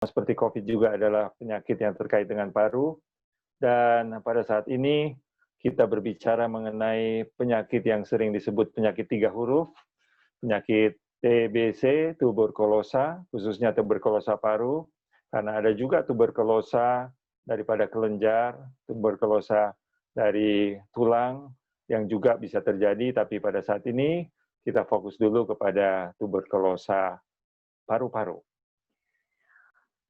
seperti COVID juga adalah penyakit yang terkait dengan paru, dan pada saat ini kita berbicara mengenai penyakit yang sering disebut penyakit 3 huruf, penyakit TBC, tuberkulosa, khususnya tuberkulosa paru, karena ada juga tuberkulosa daripada kelenjar, tuberkulosa dari tulang yang juga bisa terjadi, tapi pada saat ini kita fokus dulu kepada tuberkulosa paru-paru.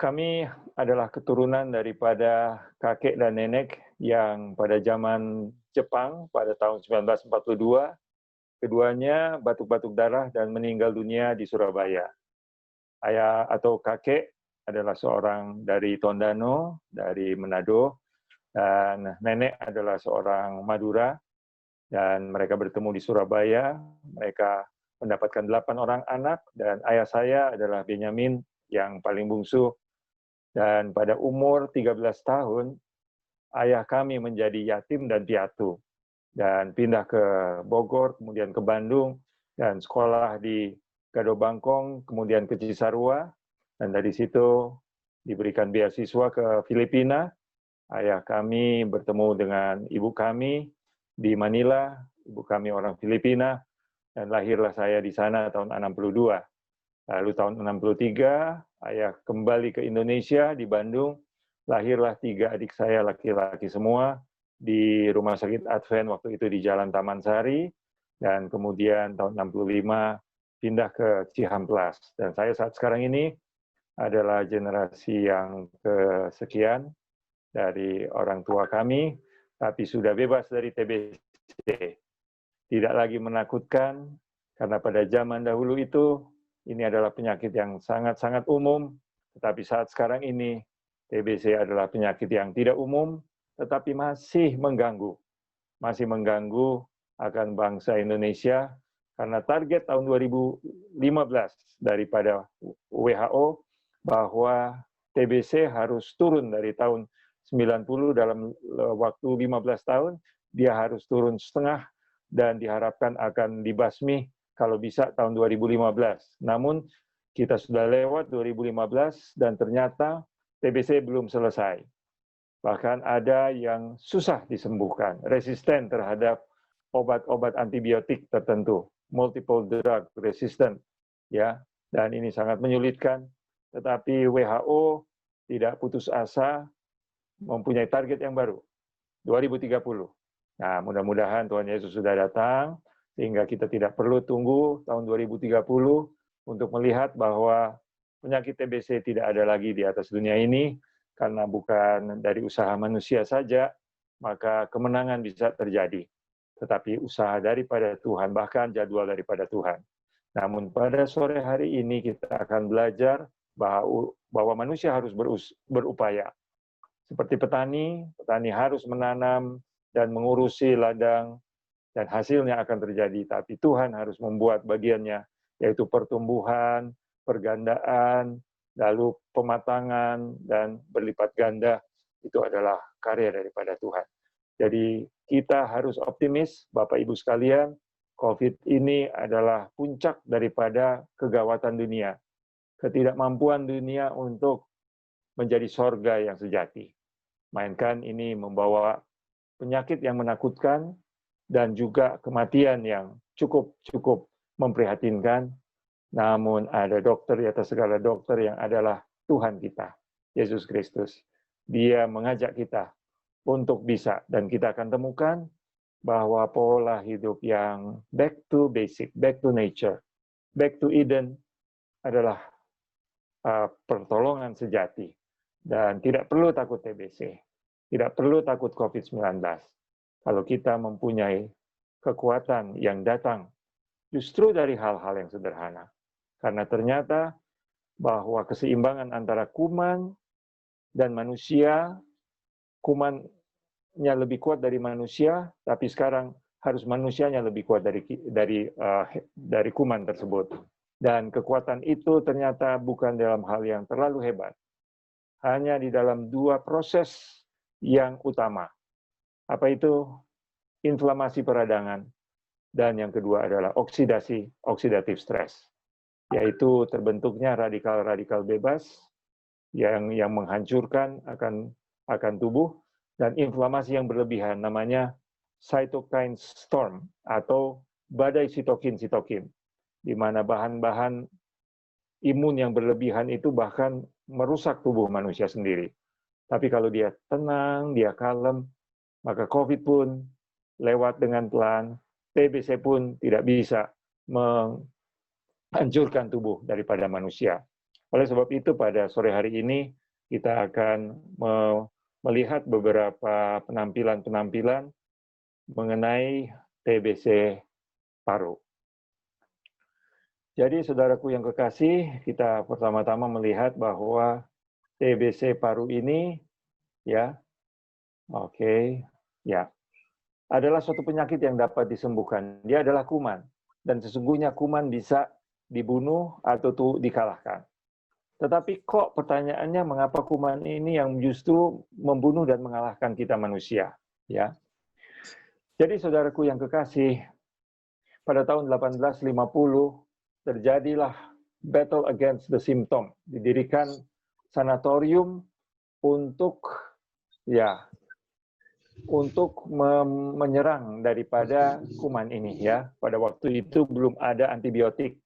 Kami adalah keturunan daripada kakek dan nenek yang pada zaman Jepang pada tahun 1942, keduanya batuk-batuk darah dan meninggal dunia di Surabaya. Ayah atau kakek adalah seorang dari Tondano, dari Manado, dan nenek adalah seorang Madura, dan mereka bertemu di Surabaya. Mereka mendapatkan 8 orang anak, dan ayah saya adalah Benyamin yang paling bungsu. Dan pada umur 13 tahun, ayah kami menjadi yatim dan piatu. Dan pindah ke Bogor, kemudian ke Bandung, dan sekolah di Gado Bangkong, kemudian ke Cisarua. Dan dari situ diberikan beasiswa ke Filipina. Ayah kami bertemu dengan ibu kami di Manila, ibu kami orang Filipina, dan lahirlah saya di sana tahun 62. Lalu tahun 63, ayah kembali ke Indonesia, di Bandung, lahirlah 3 adik saya laki-laki semua, di Rumah Sakit Advent waktu itu di Jalan Taman Sari, dan kemudian tahun 65 pindah ke Cihamplas. Dan saya saat sekarang ini adalah generasi yang kesekian dari orang tua kami, tapi sudah bebas dari TBC. Tidak lagi menakutkan, karena pada zaman dahulu itu, ini adalah penyakit yang sangat-sangat umum, tetapi saat sekarang ini, TBC adalah penyakit yang tidak umum, tetapi masih mengganggu akan bangsa Indonesia, karena target tahun 2015 daripada WHO, bahwa TBC harus turun dari tahun 90 dalam waktu 15 tahun, dia harus turun setengah, dan diharapkan akan dibasmi kalau bisa tahun 2015. Namun kita sudah lewat 2015 dan ternyata TBC belum selesai. Bahkan ada yang susah disembuhkan, resisten terhadap obat-obat antibiotik tertentu, multiple drug resistant, ya. Dan ini sangat menyulitkan, tetapi WHO tidak putus asa, mempunyai target yang baru, 2030. Nah, mudah-mudahan Tuhan Yesus sudah datang, sehingga kita tidak perlu tunggu tahun 2030 untuk melihat bahwa penyakit TBC tidak ada lagi di atas dunia ini, karena bukan dari usaha manusia saja, maka kemenangan bisa terjadi. Tetapi usaha daripada Tuhan, bahkan jadwal daripada Tuhan. Namun pada sore hari ini kita akan belajar bahwa manusia harus berupaya. Seperti petani harus menanam dan mengurusi ladang, dan hasilnya akan terjadi. Tapi Tuhan harus membuat bagiannya, yaitu pertumbuhan, pergandaan, lalu pematangan, dan berlipat ganda. Itu adalah karya daripada Tuhan. Jadi kita harus optimis, Bapak Ibu sekalian, COVID ini adalah puncak daripada kegawatan dunia, ketidakmampuan dunia untuk menjadi sorga yang sejati. Mainkan ini membawa penyakit yang menakutkan, dan juga kematian yang cukup memprihatinkan. Namun ada dokter di atas segala dokter yang adalah Tuhan kita, Yesus Kristus. Dia mengajak kita untuk bisa, dan kita akan temukan bahwa pola hidup yang back to basic, back to nature, back to Eden adalah pertolongan sejati. Dan tidak perlu takut TBC, tidak perlu takut COVID-19. Kalau kita mempunyai kekuatan yang datang justru dari hal-hal yang sederhana. Karena ternyata bahwa keseimbangan antara kuman dan manusia, kumannya lebih kuat dari manusia, tapi sekarang harus manusianya lebih kuat dari kuman tersebut. Dan kekuatan itu ternyata bukan dalam hal yang terlalu hebat. Hanya di dalam 2 proses yang utama. Apa itu? Inflamasi peradangan, dan yang kedua adalah oksidatif stres, yaitu terbentuknya radikal-radikal bebas yang menghancurkan akan tubuh, dan inflamasi yang berlebihan namanya cytokine storm atau badai sitokin, di mana bahan-bahan imun yang berlebihan itu bahkan merusak tubuh manusia sendiri. Tapi kalau dia tenang, dia kalem, maka COVID pun lewat dengan pelan, TBC pun tidak bisa menghancurkan tubuh daripada manusia. Oleh sebab itu pada sore hari ini kita akan melihat beberapa penampilan-penampilan mengenai TBC paru. Jadi saudaraku yang kekasih, kita pertama-tama melihat bahwa TBC paru ini ya, adalah suatu penyakit yang dapat disembuhkan. Dia adalah kuman, dan sesungguhnya kuman bisa dibunuh atau dikalahkan. Tetapi kok pertanyaannya mengapa kuman ini yang justru membunuh dan mengalahkan kita manusia? Ya. Jadi saudaraku yang kekasih, pada tahun 1850 terjadilah battle against the symptom. Didirikan sanatorium untuk menyerang daripada kuman ini ya. Pada waktu itu belum ada antibiotik.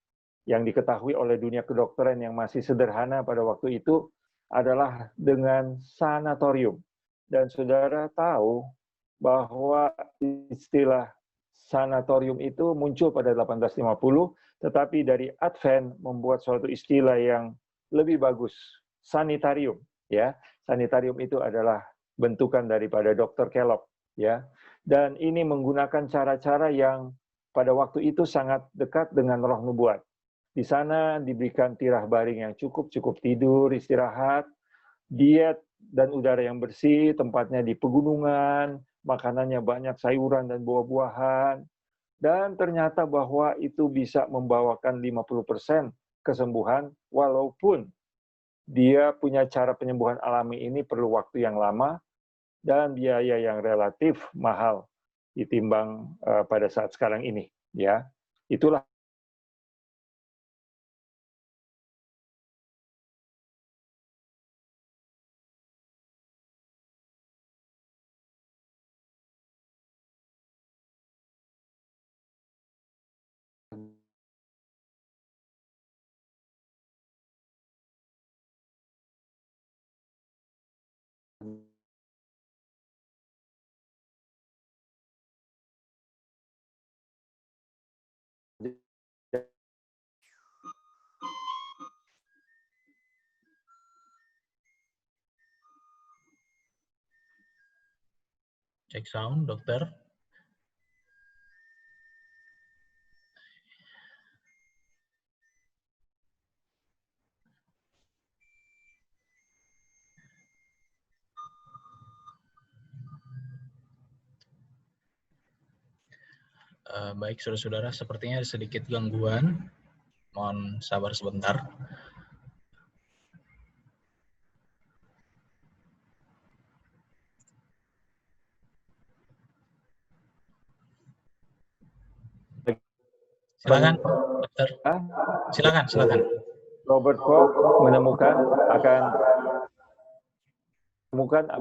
Yang diketahui oleh dunia kedokteran yang masih sederhana pada waktu itu adalah dengan sanatorium. Dan saudara tahu bahwa istilah sanatorium itu muncul pada 1850, tetapi dari Advent membuat suatu istilah yang lebih bagus, sanitarium. Ya, sanitarium itu adalah bentukan daripada Dr. Kellogg. Ya, dan ini menggunakan cara-cara yang pada waktu itu sangat dekat dengan roh nubuat. Di sana diberikan tirah baring yang cukup tidur, istirahat, diet dan udara yang bersih, tempatnya di pegunungan, makanannya banyak sayuran dan buah-buahan, dan ternyata bahwa itu bisa membawakan 50% kesembuhan, walaupun dia punya cara penyembuhan alami ini perlu waktu yang lama dan biaya yang relatif mahal ditimbang pada saat sekarang ini. Ya, itulah Cek sound, dokter. Baik, saudara-saudara, sepertinya ada sedikit gangguan. Mohon sabar sebentar. Silakan, dokter. Silakan. Robert Koch menemukan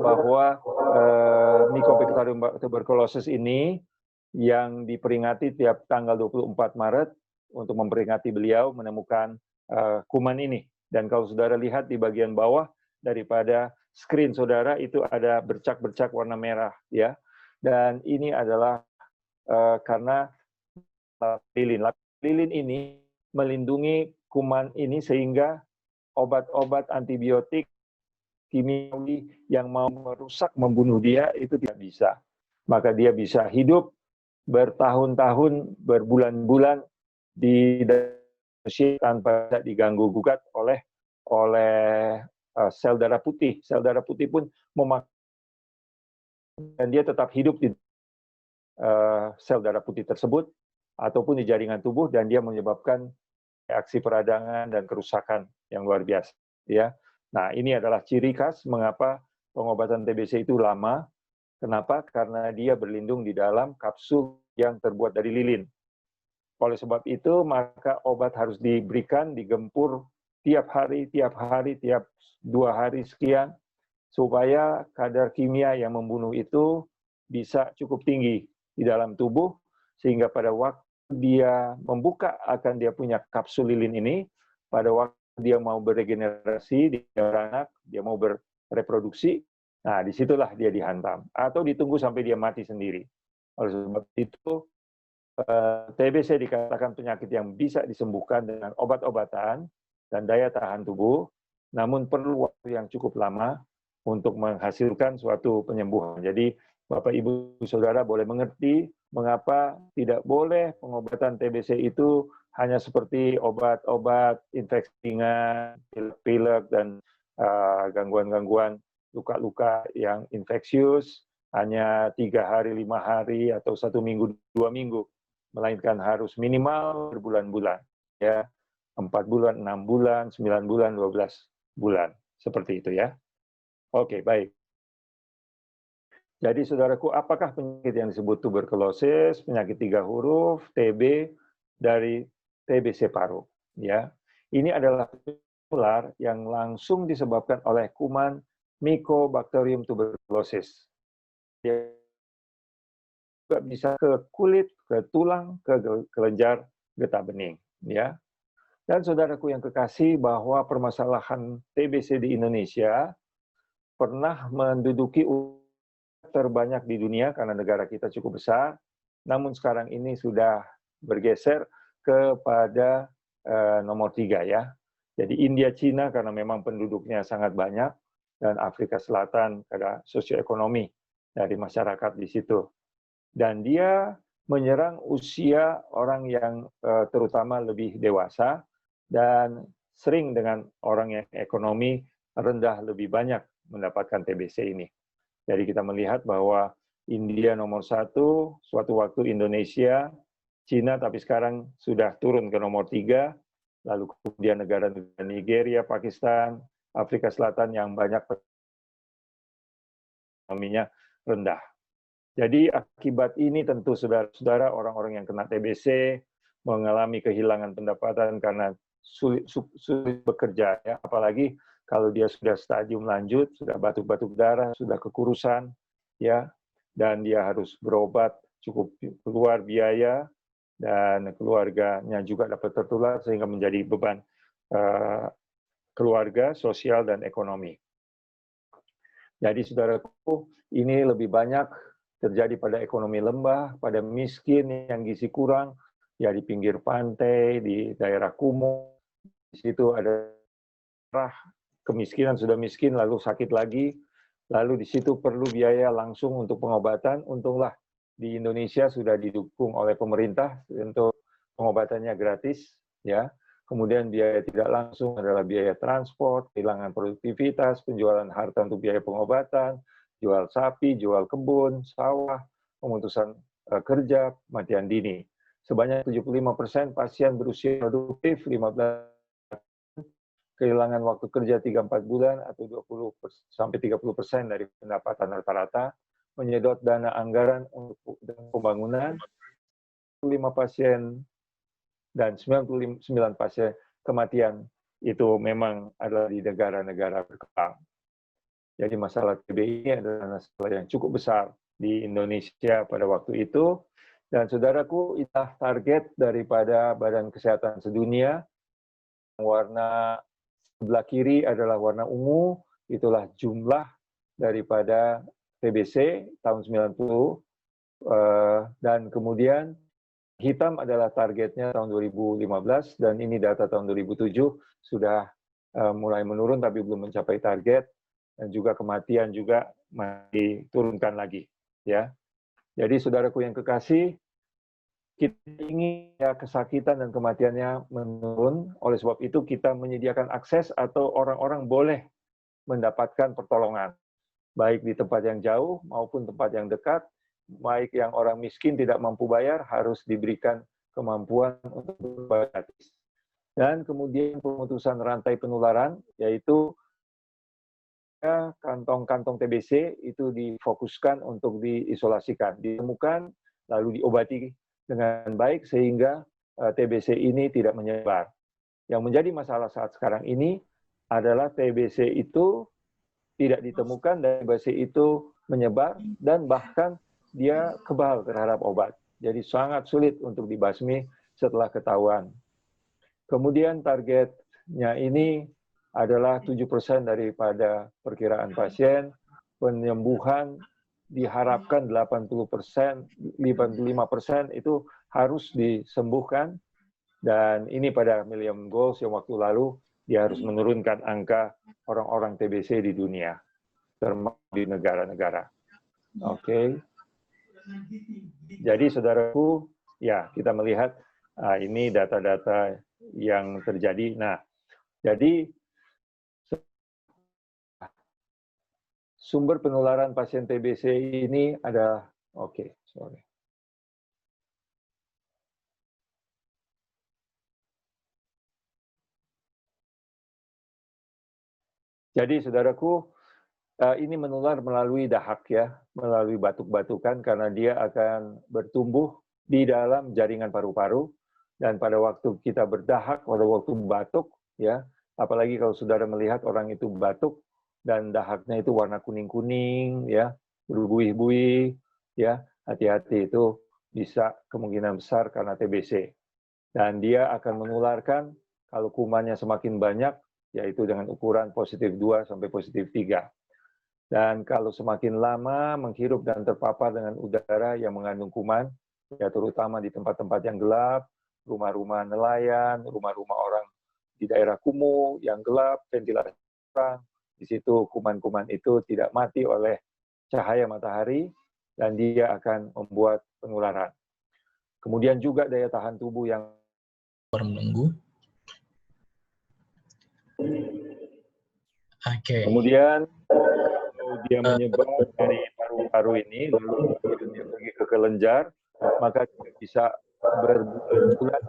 bahwa Mycobacterium tuberculosis ini yang diperingati tiap tanggal 24 Maret untuk memperingati beliau menemukan kuman ini. Dan kalau saudara lihat di bagian bawah daripada screen saudara itu ada bercak-bercak warna merah ya. Dan ini adalah karena lilin ini melindungi kuman ini sehingga obat-obat antibiotik kimiawi yang mau merusak, membunuh dia itu tidak bisa. Maka dia bisa hidup bertahun-tahun, berbulan-bulan di manusia tanpa diganggu gugat oleh sel darah putih. Sel darah putih pun memakan dan dia tetap hidup di sel darah putih tersebut ataupun di jaringan tubuh dan dia menyebabkan reaksi peradangan dan kerusakan yang luar biasa. Ya, nah ini adalah ciri khas mengapa pengobatan TBC itu lama. Kenapa? Karena dia berlindung di dalam kapsul yang terbuat dari lilin. Oleh sebab itu, maka obat harus diberikan, digempur tiap hari, tiap 2 hari sekian, supaya kadar kimia yang membunuh itu bisa cukup tinggi di dalam tubuh, sehingga pada waktu dia membuka akan dia punya kapsul lilin ini, pada waktu dia mau beregenerasi, dia beranak, dia mau bereproduksi, nah disitulah dia dihantam. Atau ditunggu sampai dia mati sendiri. Oleh sebab itu, TBC dikatakan penyakit yang bisa disembuhkan dengan obat-obatan dan daya tahan tubuh, namun perlu waktu yang cukup lama untuk menghasilkan suatu penyembuhan. Jadi, Bapak, Ibu, Saudara boleh mengerti mengapa tidak boleh pengobatan TBC itu hanya seperti obat-obat infeksi ringan, pilek-pilek, dan gangguan-gangguan luka-luka yang infeksius, hanya 3 hari, 5 hari, atau 1 minggu, 2 minggu, melainkan harus minimal berbulan-bulan, ya, 4 bulan, 6 bulan, 9 bulan, 12 bulan, seperti itu ya. Oke, baik. Jadi, saudaraku, apakah penyakit yang disebut tuberkulosis, penyakit 3 huruf, TB, dari TBC paru? Ya, ini adalah menular yang langsung disebabkan oleh kuman Mycobacterium tuberculosis. Dia juga bisa ke kulit, ke tulang, ke kelenjar getah bening. Ya. Dan saudaraku yang kekasih, bahwa permasalahan TBC di Indonesia pernah menduduki terbanyak di dunia karena negara kita cukup besar, namun sekarang ini sudah bergeser kepada nomor 3 ya. Jadi India, Cina karena memang penduduknya sangat banyak, dan Afrika Selatan karena sosioekonomi dari masyarakat di situ. Dan dia menyerang usia orang yang terutama lebih dewasa, dan sering dengan orang yang ekonomi rendah lebih banyak mendapatkan TBC ini. Jadi kita melihat bahwa India nomor 1, suatu waktu Indonesia, Cina, tapi sekarang sudah turun ke nomor 3, lalu kemudian negara Nigeria, Pakistan, Afrika Selatan yang banyak ekonominya rendah. Jadi akibat ini tentu saudara-saudara, orang-orang yang kena TBC mengalami kehilangan pendapatan karena sulit bekerja, ya. Apalagi kalau dia sudah stadium lanjut, sudah batuk-batuk darah, sudah kekurusan, ya, dan dia harus berobat, cukup keluar biaya, dan keluarganya juga dapat tertular, sehingga menjadi beban keluarga, sosial, dan ekonomi. Jadi saudaraku, ini lebih banyak terjadi pada ekonomi lembah, pada miskin yang gizi kurang, ya di pinggir pantai, di daerah kumuh, di situ ada kemiskinan, sudah miskin lalu sakit lagi, lalu di situ perlu biaya langsung untuk pengobatan. Untunglah di Indonesia sudah didukung oleh pemerintah untuk pengobatannya gratis, ya. Kemudian biaya tidak langsung adalah biaya transport, kehilangan produktivitas, penjualan harta untuk biaya pengobatan, jual sapi, jual kebun, sawah, pemutusan kerja, kematian dini. Sebanyak 75% pasien berusia produktif, 15 kehilangan waktu kerja 3-4 bulan atau 20-30% dari pendapatan rata-rata, menyedot dana anggaran untuk pembangunan, 5 pasien dan 99 pasien kematian itu memang adalah di negara-negara berkembang. Jadi masalah TB ini adalah masalah yang cukup besar di Indonesia pada waktu itu. Dan saudaraku, itulah target daripada Badan Kesehatan Sedunia. Warna sebelah kiri adalah warna ungu, itulah jumlah daripada TBC tahun 90. Dan kemudian hitam adalah targetnya tahun 2015, dan ini data tahun 2007 sudah mulai menurun tapi belum mencapai target, dan juga kematian juga masih turunkan lagi, ya. Jadi saudaraku yang kekasih, kita ingin ya kesakitan dan kematiannya menurun, oleh sebab itu kita menyediakan akses atau orang-orang boleh mendapatkan pertolongan, baik di tempat yang jauh maupun tempat yang dekat, baik yang orang miskin tidak mampu bayar, harus diberikan kemampuan untuk berbayar gratis. Dan kemudian pemutusan rantai penularan, yaitu kantong-kantong TBC itu difokuskan untuk diisolasikan, ditemukan, lalu diobati dengan baik sehingga TBC ini tidak menyebar. Yang menjadi masalah saat sekarang ini adalah TBC itu tidak ditemukan dan TBC itu menyebar dan bahkan dia kebal terhadap obat. Jadi sangat sulit untuk dibasmi setelah ketahuan. Kemudian targetnya ini adalah 7% daripada perkiraan pasien, penyembuhan diharapkan 80%, 55% itu harus disembuhkan, dan ini pada Millennium Goals yang waktu lalu dia harus menurunkan angka orang-orang TBC di dunia, termasuk di negara-negara. Oke. Jadi saudaraku, ya kita melihat ini data-data yang terjadi. Nah, jadi sumber penularan pasien TBC ini ada, sorry. Jadi saudaraku, ini menular melalui dahak ya, melalui batuk-batukan karena dia akan bertumbuh di dalam jaringan paru-paru, dan pada waktu kita berdahak, pada waktu batuk ya, apalagi kalau saudara melihat orang itu batuk dan dahaknya itu warna kuning-kuning ya, berbuih-buih ya, hati-hati, itu bisa kemungkinan besar karena TBC. Dan dia akan menularkan kalau kumannya semakin banyak, yaitu dengan ukuran positif 2 sampai positif 3. Dan kalau semakin lama menghirup dan terpapar dengan udara yang mengandung kuman, ya terutama di tempat-tempat yang gelap, rumah-rumah nelayan, rumah-rumah orang di daerah kumuh yang gelap, ventilasi kurang, di situ kuman-kuman itu tidak mati oleh cahaya matahari, dan dia akan membuat penularan. Kemudian juga daya tahan tubuh yang menunggu. Oke. Kemudian dia menyebar dari paru-paru ini, lalu dia pergi ke kelenjar, maka dia bisa berbulan-bulan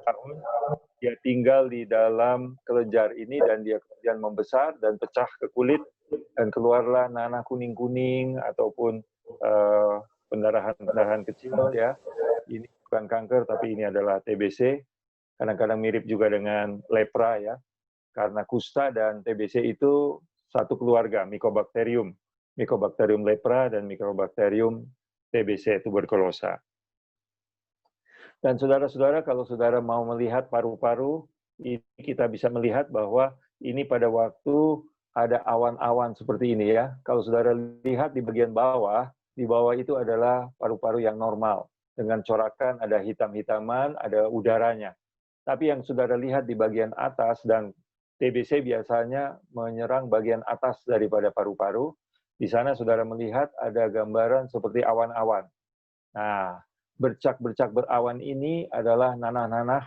tahun dia tinggal di dalam kelenjar ini, dan dia kemudian membesar dan pecah ke kulit, dan keluarlah nanah kuning-kuning ataupun pendarahan-pendarahan kecil ya. Ini bukan kanker, tapi ini adalah TBC. Kadang-kadang mirip juga dengan lepra ya, karena kusta dan TBC itu satu keluarga, Mycobacterium. Mycobacterium lepra dan Mycobacterium TBC, tuberkulosa. Dan saudara-saudara, kalau saudara mau melihat paru-paru, ini kita bisa melihat bahwa ini pada waktu ada awan-awan seperti ini ya. Kalau saudara lihat di bagian bawah, di bawah itu adalah paru-paru yang normal. Dengan corakan ada hitam-hitaman, ada udaranya. Tapi yang saudara lihat di bagian atas, dan TBC biasanya menyerang bagian atas daripada paru-paru. Di sana saudara melihat ada gambaran seperti awan-awan. Nah, bercak-bercak berawan ini adalah nanah-nanah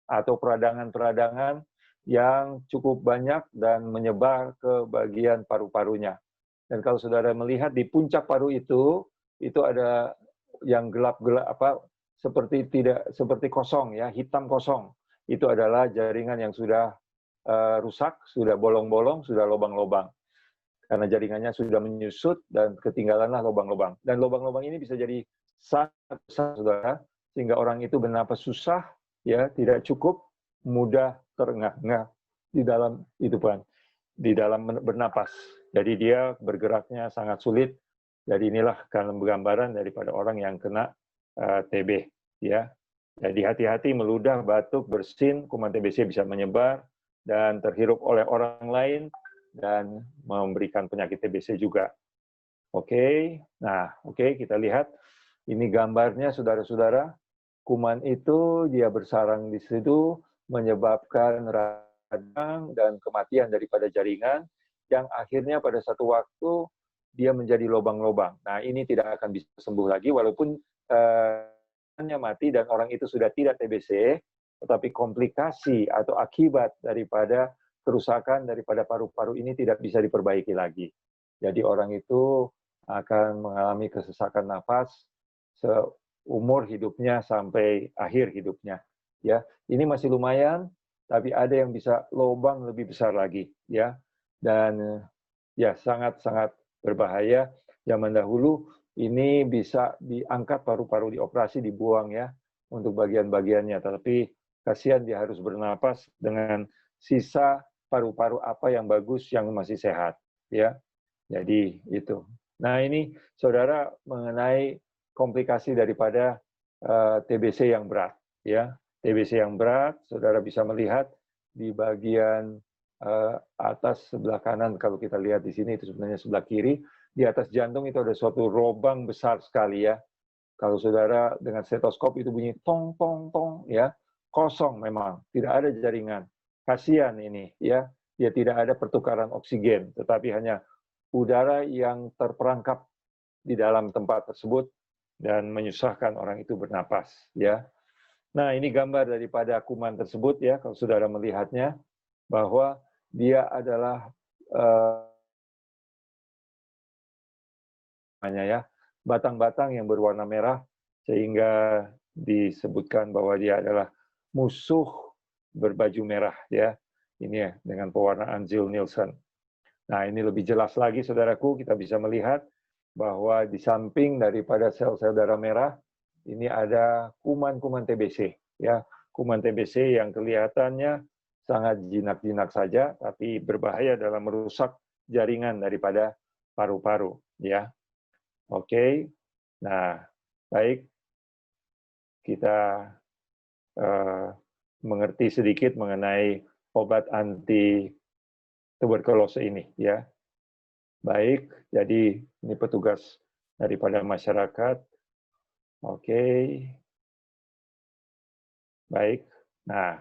atau peradangan-peradangan yang cukup banyak dan menyebar ke bagian paru-parunya. Dan kalau saudara melihat di puncak paru itu ada yang gelap-gelap seperti kosong ya, hitam kosong. Itu adalah jaringan yang sudah rusak, sudah bolong-bolong, sudah lubang-lubang. Karena jaringannya sudah menyusut dan ketinggalanlah lubang-lubang. Dan lubang-lubang ini bisa jadi sangat besar, saudara, sehingga orang itu bernapas susah, ya, tidak cukup, mudah terengah-engah di dalam hidupan, di dalam bernapas. Jadi dia bergeraknya sangat sulit. Jadi inilah gambaran daripada orang yang kena TB, ya. Jadi hati-hati meludah, batuk, bersin, kuman TBC bisa menyebar dan terhirup oleh orang lain dan memberikan penyakit TBC juga. Oke, nah kita lihat ini gambarnya saudara-saudara. Kuman itu dia bersarang di situ, menyebabkan radang dan kematian daripada jaringan, yang akhirnya pada satu waktu dia menjadi lubang-lubang. Nah ini tidak akan bisa sembuh lagi, walaupun mati dan orang itu sudah tidak TBC, tetapi komplikasi atau akibat daripada kerusakan daripada paru-paru ini tidak bisa diperbaiki lagi. Jadi orang itu akan mengalami kesesakan nafas seumur hidupnya sampai akhir hidupnya. Ya, ini masih lumayan, tapi ada yang bisa lubang lebih besar lagi, ya. Dan ya sangat-sangat berbahaya. Zaman dahulu ini bisa diangkat paru-paru, dioperasi, dibuang ya untuk bagian-bagiannya, tapi kasihan dia harus bernapas dengan sisa paru-paru apa yang bagus yang masih sehat, ya. Jadi itu. Nah, ini saudara mengenai komplikasi daripada TBC yang berat, ya. TBC yang berat, saudara bisa melihat di bagian atas sebelah kanan, kalau kita lihat di sini itu sebenarnya sebelah kiri, di atas jantung itu ada suatu lubang besar sekali, ya. Kalau saudara dengan stetoskop itu bunyi tong tong tong, ya, kosong memang, tidak ada jaringan. Kasihan ini, ya, dia tidak ada pertukaran oksigen, tetapi hanya udara yang terperangkap di dalam tempat tersebut dan menyusahkan orang itu bernapas, ya. Nah, ini gambar daripada kuman tersebut, ya, kalau saudara melihatnya, bahwa dia adalah ya, batang-batang yang berwarna merah, sehingga disebutkan bahwa dia adalah musuh berbaju merah, ya. Ini ya, dengan pewarnaan Ziel-Nielsen. Nah, ini lebih jelas lagi, saudaraku, kita bisa melihat bahwa di samping daripada sel-sel darah merah, ini ada kuman-kuman TBC, ya. Kuman TBC yang kelihatannya sangat jinak-jinak saja, tapi berbahaya dalam merusak jaringan daripada paru-paru, ya. Oke, nah, baik, kita mengerti sedikit mengenai obat anti tuberkulose ini, ya. Baik, jadi ini petugas daripada masyarakat. Oke, baik. Nah,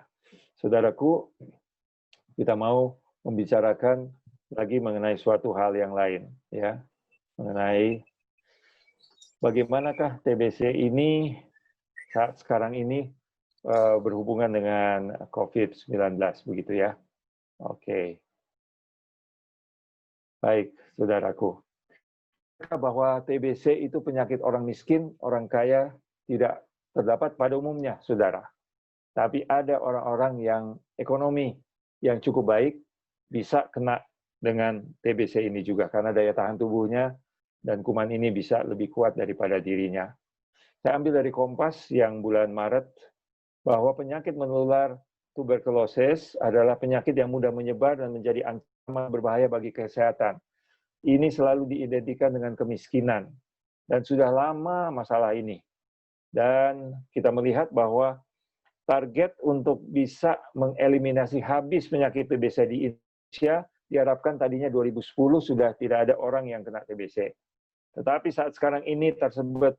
saudaraku, kita mau membicarakan lagi mengenai suatu hal yang lain, ya, mengenai bagaimanakah TBC ini saat sekarang ini berhubungan dengan COVID-19, begitu ya. Oke. Baik, saudaraku. Bahwa TBC itu penyakit orang miskin, orang kaya tidak terdapat pada umumnya, saudara. Tapi ada orang-orang yang ekonomi yang cukup baik bisa kena dengan TBC ini juga, karena daya tahan tubuhnya dan kuman ini bisa lebih kuat daripada dirinya. Saya ambil dari Kompas yang bulan Maret, bahwa penyakit menular tuberkulosis adalah penyakit yang mudah menyebar dan menjadi ancaman berbahaya bagi kesehatan. Ini selalu diidentikan dengan kemiskinan, dan sudah lama masalah ini. Dan kita melihat bahwa target untuk bisa mengeliminasi habis penyakit TBC di Indonesia diharapkan tadinya 2010 sudah tidak ada orang yang kena TBC. Tetapi saat sekarang ini tersebar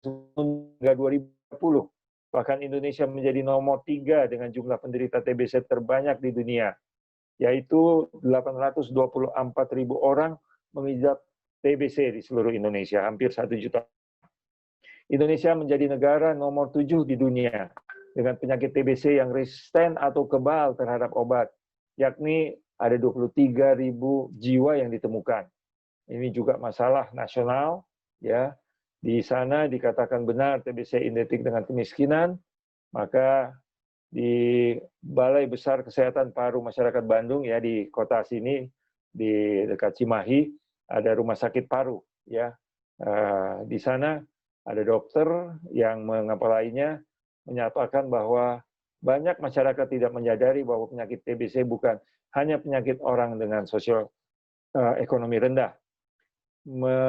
hingga 2020. Bahkan Indonesia menjadi nomor 3 dengan jumlah penderita TBC terbanyak di dunia, yaitu 824.000 orang mengidap TBC di seluruh Indonesia, hampir 1 juta. Indonesia menjadi negara nomor 7 di dunia dengan penyakit TBC yang resisten atau kebal terhadap obat, yakni ada 23.000 jiwa yang ditemukan. Ini juga masalah nasional, ya. Di sana dikatakan benar TBC identik dengan kemiskinan, maka di Balai Besar Kesehatan Paru Masyarakat Bandung, ya, di kota sini, di dekat Cimahi, ada rumah sakit paru, ya. Di sana ada dokter yang mengepalainya menyatakan bahwa banyak masyarakat tidak menyadari bahwa penyakit TBC bukan hanya penyakit orang dengan sosial ekonomi rendah,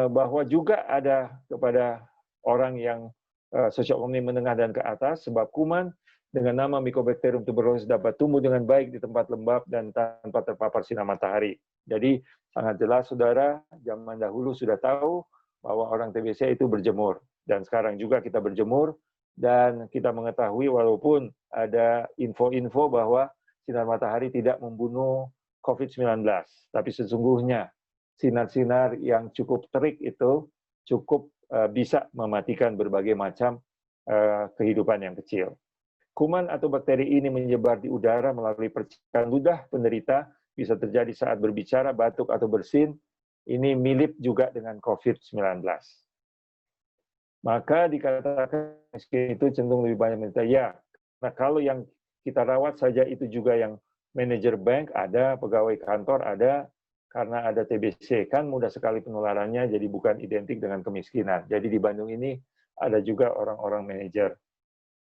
bahwa juga ada kepada orang yang sosioekonomi menengah dan ke atas, sebab kuman dengan nama Mycobacterium tuberculosis dapat tumbuh dengan baik di tempat lembab dan tanpa terpapar sinar matahari. Jadi sangat jelas, saudara, zaman dahulu sudah tahu bahwa orang TBC itu berjemur, dan sekarang juga kita berjemur, dan kita mengetahui walaupun ada info-info bahwa sinar matahari tidak membunuh COVID-19, tapi sesungguhnya sinar-sinar yang cukup terik itu cukup bisa mematikan berbagai macam kehidupan yang kecil. Kuman atau bakteri ini menyebar di udara melalui percikan ludah penderita, bisa terjadi saat berbicara, batuk, atau bersin. Ini mirip juga dengan COVID-19. Maka dikatakan miskin itu cenderung lebih banyak menderita. Ya, nah kalau yang kita rawat saja itu juga yang manajer bank ada, pegawai kantor ada, karena ada TBC, kan mudah sekali penularannya, jadi bukan identik dengan kemiskinan. Jadi di Bandung ini ada juga orang-orang manajer.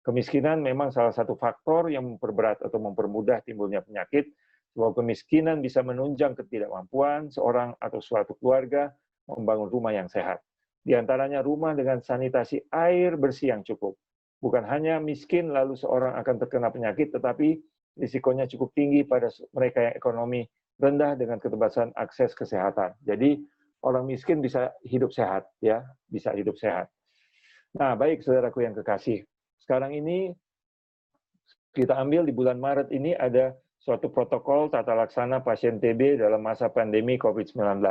Kemiskinan memang salah satu faktor yang memperberat atau mempermudah timbulnya penyakit, sebab kemiskinan bisa menunjang ketidakmampuan seorang atau suatu keluarga membangun rumah yang sehat. Di antaranya rumah dengan sanitasi air bersih yang cukup. Bukan hanya miskin lalu seorang akan terkena penyakit, tetapi risikonya cukup tinggi pada mereka yang ekonomi rendah dengan keterbatasan akses kesehatan. Jadi orang miskin bisa hidup sehat, ya, bisa hidup sehat. Nah, baik saudaraku yang kekasih. Sekarang ini kita ambil di bulan Maret ini ada suatu protokol tata laksana pasien TB dalam masa pandemi COVID-19.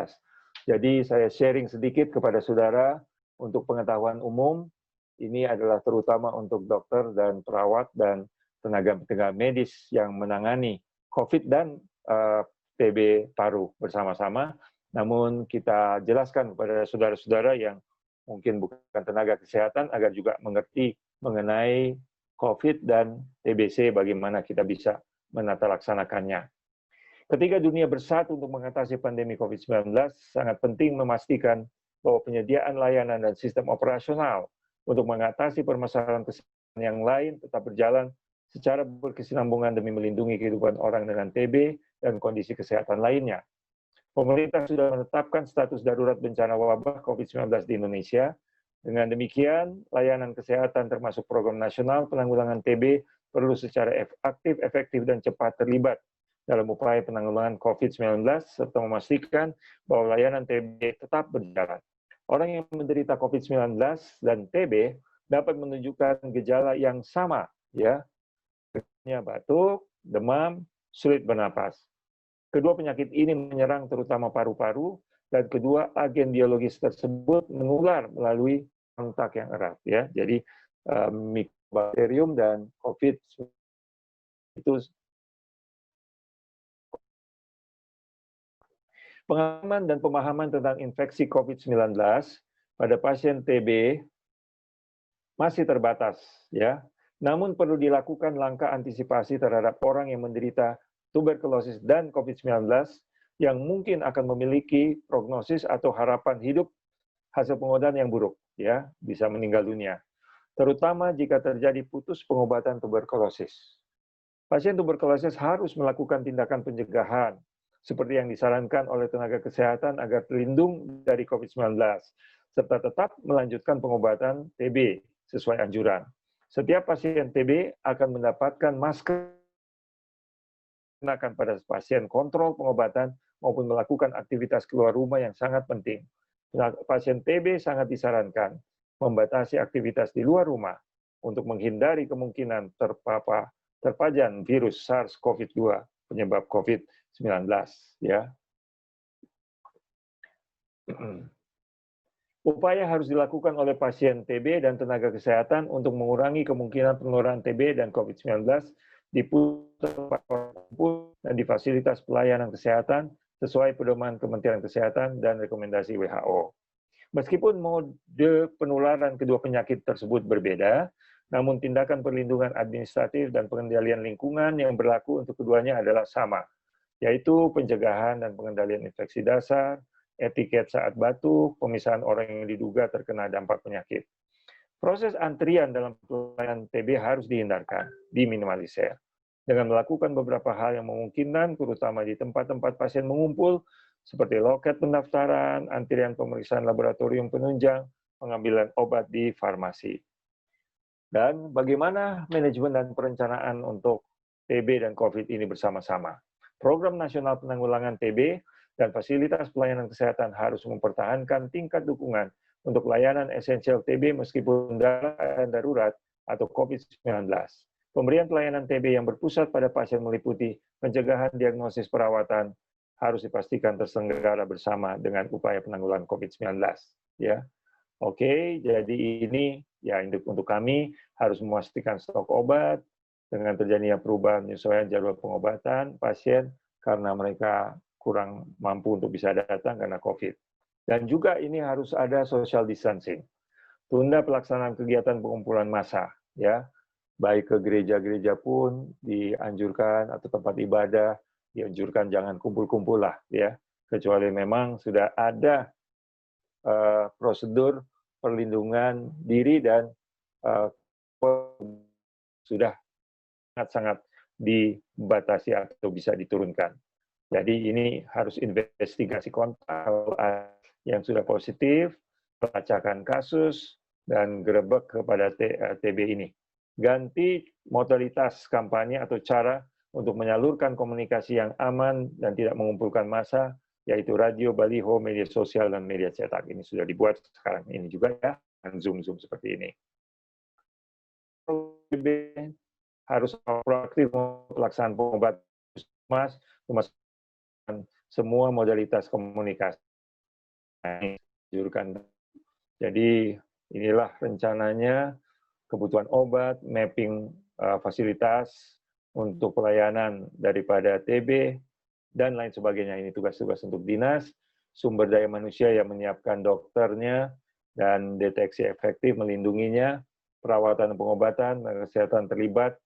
Jadi saya sharing sedikit kepada saudara untuk pengetahuan umum. Ini adalah terutama untuk dokter dan perawat dan tenaga medis yang menangani COVID dan TB paru bersama-sama. Namun kita jelaskan kepada saudara-saudara yang mungkin bukan tenaga kesehatan agar juga mengerti mengenai COVID dan TBC, bagaimana kita bisa menata laksanakannya. Ketika dunia bersatu untuk mengatasi pandemi COVID-19, sangat penting memastikan bahwa penyediaan layanan dan sistem operasional untuk mengatasi permasalahan kesehatan yang lain tetap berjalan secara berkesinambungan demi melindungi kehidupan orang dengan TB dan kondisi kesehatan lainnya. Pemerintah sudah menetapkan status darurat bencana wabah COVID-19 di Indonesia. Dengan demikian, layanan kesehatan termasuk program nasional penanggulangan TB perlu secara aktif, efektif, dan cepat terlibat dalam upaya penanggulangan COVID-19 serta memastikan bahwa layanan TB tetap berjalan. Orang yang menderita COVID-19 dan TB dapat menunjukkan gejala yang sama, ya, batuk, demam, sulit bernapas. Kedua penyakit ini menyerang terutama paru-paru, dan kedua agen biologis tersebut menular melalui kontak yang erat, ya. Jadi Mycobacterium dan COVID itu. Pengalaman dan pemahaman tentang infeksi COVID-19 pada pasien TB masih terbatas, ya. Namun perlu dilakukan langkah antisipasi terhadap orang yang menderita tuberkulosis dan COVID-19 yang mungkin akan memiliki prognosis atau harapan hidup hasil pengobatan yang buruk, ya, bisa meninggal dunia. Terutama jika terjadi putus pengobatan tuberkulosis. Pasien tuberkulosis harus melakukan tindakan pencegahan seperti yang disarankan oleh tenaga kesehatan agar terlindung dari COVID-19, serta tetap melanjutkan pengobatan TB sesuai anjuran. Setiap pasien TB akan mendapatkan masker dikenakan pada pasien kontrol pengobatan maupun melakukan aktivitas keluar rumah yang sangat penting. Pasien TB sangat disarankan membatasi aktivitas di luar rumah untuk menghindari kemungkinan terpajan virus SARS-CoV-2 penyebab COVID-19, ya. Upaya harus dilakukan oleh pasien TB dan tenaga kesehatan untuk mengurangi kemungkinan penularan TB dan COVID-19 di pusat dan di fasilitas pelayanan kesehatan sesuai pedoman Kementerian Kesehatan dan rekomendasi WHO. Meskipun mode penularan kedua penyakit tersebut berbeda, namun tindakan perlindungan administratif dan pengendalian lingkungan yang berlaku untuk keduanya adalah sama, yaitu pencegahan dan pengendalian infeksi dasar, etiket saat batuk, pemisahan orang yang diduga terkena dampak penyakit. Proses antrian dalam pelayanan TB harus dihindarkan, diminimalisir. Dengan melakukan beberapa hal yang memungkinkan, terutama di tempat-tempat pasien mengumpul, seperti loket pendaftaran, antrian pemeriksaan laboratorium penunjang, pengambilan obat di farmasi. Dan bagaimana manajemen dan perencanaan untuk TB dan COVID ini bersama-sama. Program Nasional Penanggulangan TB dan fasilitas pelayanan kesehatan harus mempertahankan tingkat dukungan untuk layanan esensial TB meskipun darurat atau COVID-19. Pemberian pelayanan TB yang berpusat pada pasien meliputi pencegahan, diagnosis, perawatan harus dipastikan terselenggara bersama dengan upaya penanggulangan COVID-19. Ya, oke. Jadi ini ya untuk kami harus memastikan stok obat dengan terjadinya perubahan penyesuaian jadwal pengobatan pasien karena mereka kurang mampu untuk bisa datang karena COVID. Dan juga ini harus ada social distancing. Tunda pelaksanaan kegiatan pengumpulan massa, ya. Baik ke gereja-gereja pun dianjurkan atau tempat ibadah dianjurkan jangan kumpul-kumpul lah, ya. Kecuali memang sudah ada prosedur perlindungan diri dan sudah sangat-sangat dibatasi atau bisa diturunkan. Jadi ini harus investigasi kontak yang sudah positif, pelacakan kasus, dan gerebek kepada TB ini. Ganti modalitas kampanye atau cara untuk menyalurkan komunikasi yang aman dan tidak mengumpulkan massa, yaitu radio, baliho, media sosial, dan media cetak. Ini sudah dibuat sekarang ini juga ya, dan Zoom seperti ini. TB harus proaktif pelaksanaan pengobatan semua modalitas komunikasi. Jadi inilah rencananya kebutuhan obat, mapping fasilitas untuk pelayanan daripada TB, dan lain sebagainya. Ini tugas-tugas untuk dinas, sumber daya manusia yang menyiapkan dokternya, dan deteksi efektif melindunginya, perawatan dan pengobatan, kesehatan terlibat,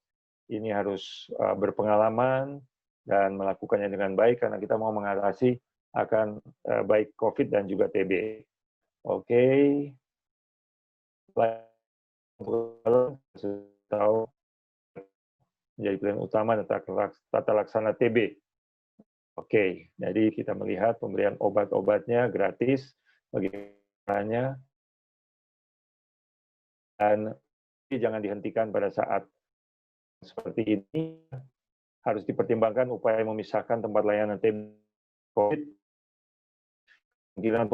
ini harus berpengalaman dan melakukannya dengan baik karena kita mau mengatasi akan baik COVID dan juga TB. Oke. Tahu menjadi pilihan utama tata laksana TB. Oke, jadi kita melihat pemberian obat-obatnya gratis bagaimana, dan jangan dihentikan pada saat seperti ini. Harus dipertimbangkan upaya memisahkan tempat layanan TB COVID, kemungkinan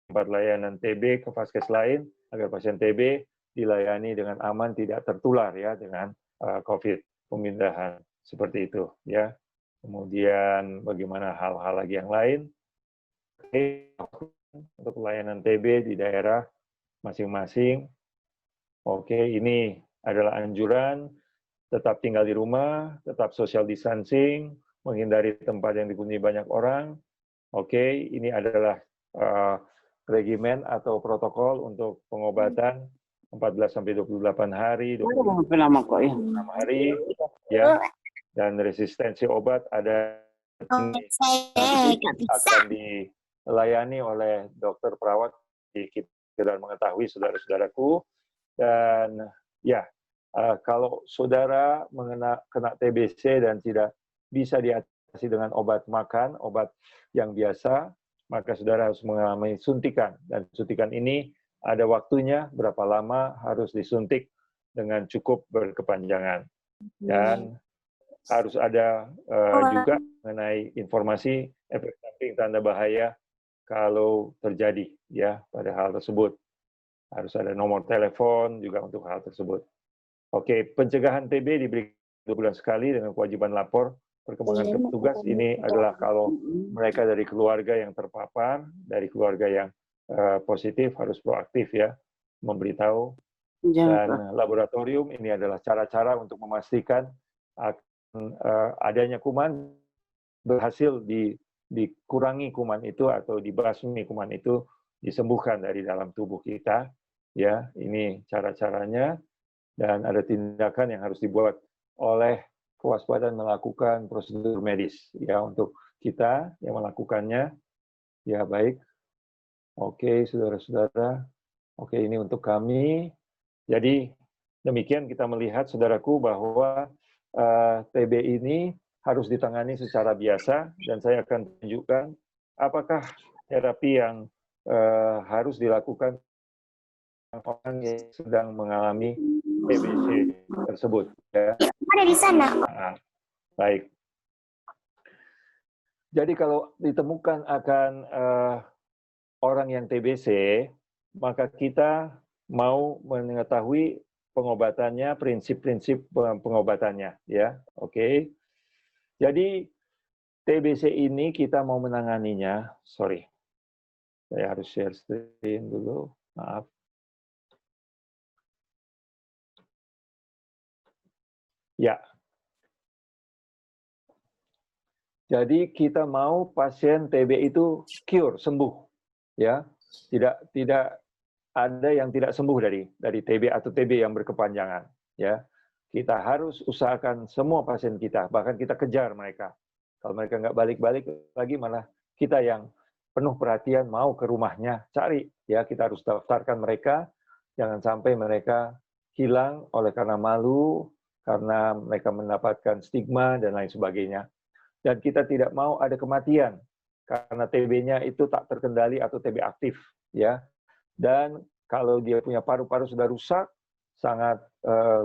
tempat layanan TB ke vaskes lain agar pasien TB dilayani dengan aman, tidak tertular ya dengan COVID, pemindahan seperti itu ya. Kemudian bagaimana hal-hal lagi yang lain untuk pelayanan TB di daerah masing-masing. Oke, ini adalah anjuran tetap tinggal di rumah, tetap social distancing, menghindari tempat yang dikunjungi banyak orang. Oke, ini adalah regimen atau protokol untuk pengobatan 14-28 hari, 26 hari, ya. Dan resistensi obat ada akan dilayani oleh dokter perawat di kita mengetahui saudara-saudaraku. Dan ya, kalau saudara kena TBC dan tidak bisa diatasi dengan obat makan, obat yang biasa, maka saudara harus mengalami suntikan. Dan suntikan ini ada waktunya, berapa lama harus disuntik dengan cukup berkepanjangan. Dan harus ada juga mengenai informasi efek samping tanda bahaya kalau terjadi ya pada hal tersebut. Harus ada nomor telepon juga untuk hal tersebut. Oke, pencegahan TB diberi 2 bulan sekali dengan kewajiban lapor perkembangan petugas. Ini adalah kalau mereka dari keluarga yang terpapar, dari keluarga yang positif harus proaktif ya, memberitahu. Dan laboratorium ini adalah cara-cara untuk memastikan adanya kuman, berhasil dikurangi kuman itu atau dibasmi kuman itu, disembuhkan dari dalam tubuh kita. Ya, ini cara-caranya. Dan ada tindakan yang harus dibuat oleh kewaspadaan melakukan prosedur medis ya untuk kita yang melakukannya. Ya baik. Oke, saudara-saudara. Oke, ini untuk kami. Jadi demikian kita melihat saudaraku bahwa TB ini harus ditangani secara biasa, dan saya akan tunjukkan apakah terapi yang harus dilakukan orang yang sedang mengalami TBC tersebut. Ya. Ada di sana. Nah, baik. Jadi kalau ditemukan akan orang yang TBC, maka kita mau mengetahui pengobatannya, prinsip-prinsip pengobatannya, ya, oke. Jadi TBC ini kita mau menanganinya, sorry, saya harus share screen dulu, maaf. Ya. Jadi kita mau pasien TB itu cure, sembuh, ya, tidak ada yang tidak sembuh dari TB atau TB yang berkepanjangan, ya. Kita harus usahakan semua pasien kita, bahkan kita kejar mereka. Kalau mereka nggak balik-balik lagi, malah kita yang penuh perhatian mau ke rumahnya cari, ya. Kita harus daftarkan mereka, jangan sampai mereka hilang oleh karena malu, karena mereka mendapatkan stigma dan lain sebagainya. Dan kita tidak mau ada kematian karena TB-nya itu tak terkendali atau TB aktif, ya. Dan kalau dia punya paru-paru sudah rusak, sangat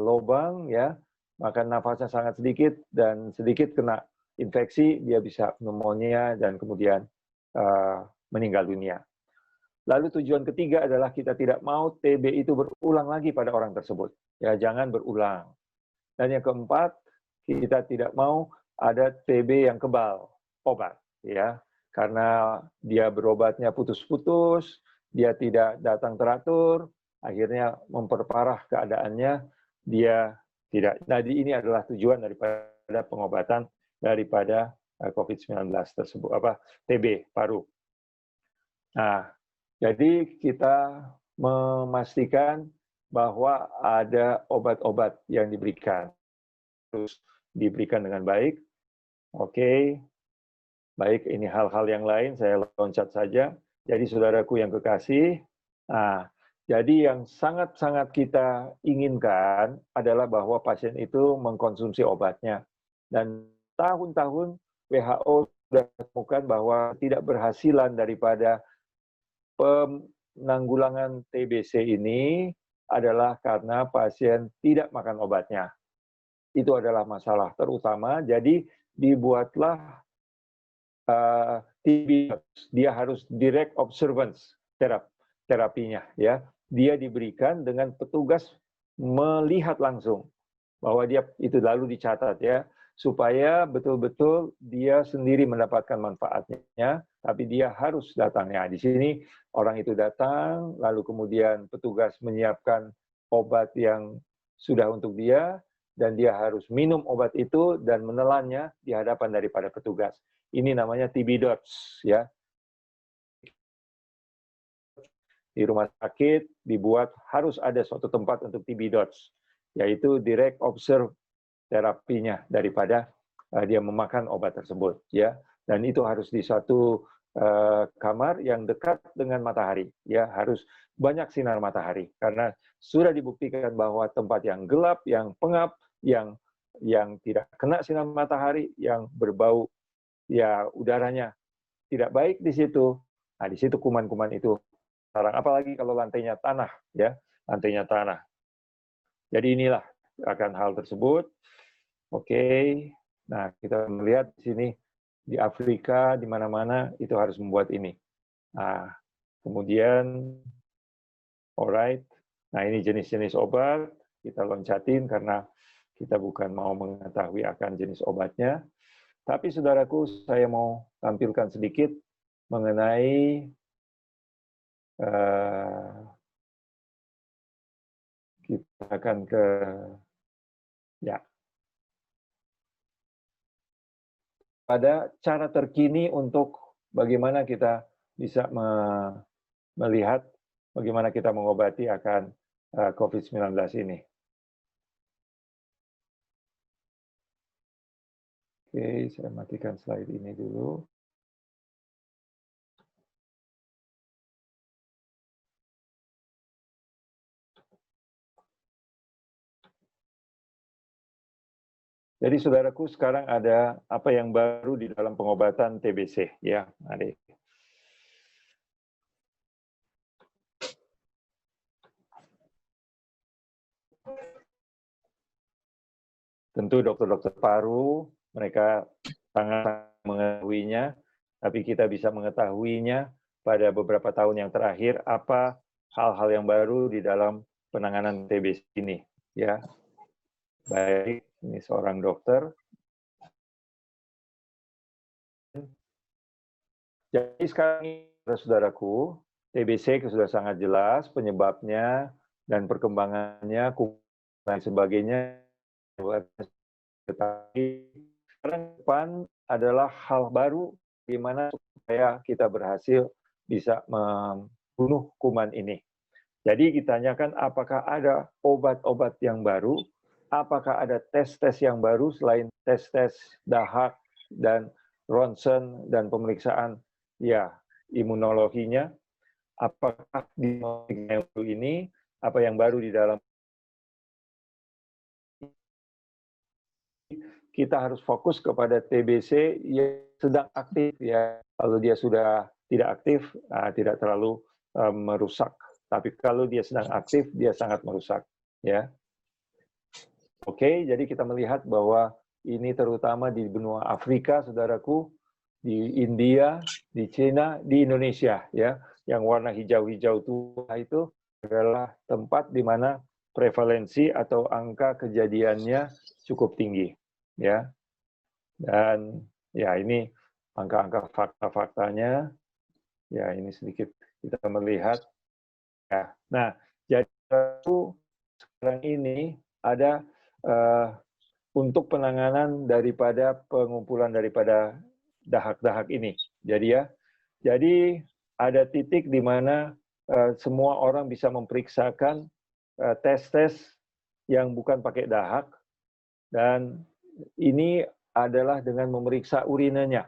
lobang, ya, maka nafasnya sangat sedikit dan sedikit kena infeksi, dia bisa pneumonia dan kemudian meninggal dunia. Lalu tujuan ketiga adalah kita tidak mau TB itu berulang lagi pada orang tersebut. Ya, jangan berulang. Dan yang keempat, kita tidak mau ada TB yang kebal obat, ya, karena dia berobatnya putus-putus, dia tidak datang teratur, akhirnya memperparah keadaannya, dia tidak. Jadi ini adalah tujuan daripada pengobatan daripada COVID-19 tersebut, TB paru. Nah, jadi kita memastikan bahwa ada obat-obat yang diberikan, terus diberikan dengan baik. Oke, baik, ini hal-hal yang lain saya loncat saja. Jadi saudaraku yang kekasih, nah, jadi yang sangat-sangat kita inginkan adalah bahwa pasien itu mengkonsumsi obatnya. Dan tahun-tahun WHO sudah menemukan bahwa tidak berhasilan daripada penanggulangan TBC ini adalah karena pasien tidak makan obatnya. Itu adalah masalah terutama, jadi dibuatlah TB, dia harus direct observance terapinya, ya. Dia diberikan dengan petugas melihat langsung bahwa dia itu lalu dicatat, ya, supaya betul-betul dia sendiri mendapatkan manfaatnya, tapi dia harus datangnya. Di sini orang itu datang, lalu kemudian petugas menyiapkan obat yang sudah untuk dia, dan dia harus minum obat itu dan menelannya di hadapan daripada petugas. Ini namanya TB DOTS, ya. Di rumah sakit dibuat harus ada suatu tempat untuk TB DOTS, yaitu direct observe terapinya daripada dia memakan obat tersebut, ya. Dan itu harus di suatu kamar yang dekat dengan matahari, ya, harus banyak sinar matahari karena sudah dibuktikan bahwa tempat yang gelap, yang pengap, yang tidak kena sinar matahari, yang berbau, ya, udaranya tidak baik di situ. Nah, di situ kuman-kuman itu sarang, apalagi kalau lantainya tanah, ya, lantainya tanah. Jadi inilah akan hal tersebut. Oke, nah kita melihat di sini di Afrika, di mana-mana itu harus membuat ini. Nah, kemudian, alright, nah ini jenis-jenis obat, kita loncatin karena kita bukan mau mengetahui akan jenis obatnya. Tapi saudaraku, saya mau tampilkan sedikit mengenai kita akan ke, ya, pada cara terkini untuk bagaimana kita bisa melihat bagaimana kita mengobati akan COVID-19 ini. Oke, saya matikan slide ini dulu. Jadi saudaraku, sekarang ada apa yang baru di dalam pengobatan TBC, ya, adik. Tentu dokter-dokter paru, mereka sangat mengetahuinya, tapi kita bisa mengetahuinya pada beberapa tahun yang terakhir apa hal-hal yang baru di dalam penanganan TBC ini, ya. Baik, ini seorang dokter. Jadi sekarang ini, saudaraku, TBC sudah sangat jelas penyebabnya dan perkembangannya, dan sebagainya. Tetapi sekarang depan adalah hal baru bagaimana supaya kita berhasil bisa membunuh kuman ini. Jadi ditanyakan apakah ada obat-obat yang baru, apakah ada tes-tes yang baru selain tes-tes dahak dan ronsen dan pemeriksaan, ya, imunologinya, apakah di ini apa yang baru di dalam kita harus fokus kepada TBC yang sedang aktif ya. Kalau dia sudah tidak aktif, tidak terlalu merusak. Tapi kalau dia sedang aktif, dia sangat merusak ya. Oke, jadi kita melihat bahwa ini terutama di benua Afrika, saudaraku, di India, di China, di Indonesia, ya, yang warna hijau-hijau tua itu adalah tempat di mana prevalensi atau angka kejadiannya cukup tinggi, ya. Dan ya ini angka-angka fakta-faktanya, ya ini sedikit kita melihat. Ya. Nah, jadi sekarang ini ada untuk penanganan daripada pengumpulan daripada dahak-dahak ini. Jadi ada titik di mana semua orang bisa memeriksakan tes-tes yang bukan pakai dahak, dan ini adalah dengan memeriksa urinanya.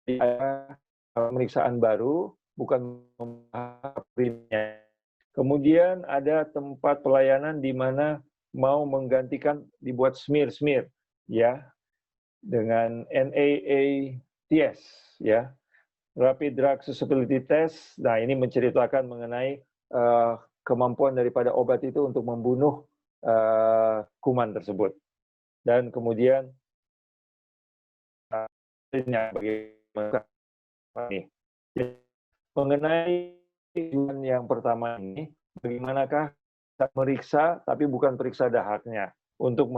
Ada pemeriksaan baru, bukan urinnya. Kemudian ada tempat pelayanan di mana mau menggantikan dibuat smear ya dengan NAATS ya, Rapid Drug Susceptibility Test. Nah, ini menceritakan mengenai kemampuan daripada obat itu untuk membunuh kuman tersebut. Dan kemudian bagaimana ini mengenai tujuan yang pertama ini, bagaimanakah kita meriksa tapi bukan periksa dahaknya untuk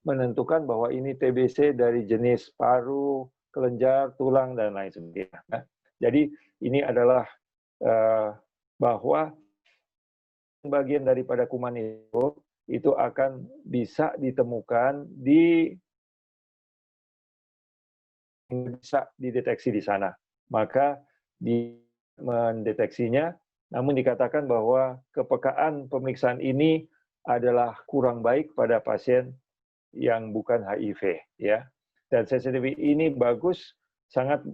menentukan bahwa ini TBC dari jenis paru, kelenjar, tulang, dan lain sebagainya. Jadi ini adalah bahwa bagian daripada kuman itu akan bisa ditemukan bisa dideteksi di sana. Maka mendeteksinya, namun dikatakan bahwa kepekaan pemeriksaan ini adalah kurang baik pada pasien yang bukan HIV, ya. Dan sensitivity ini bagus, sangat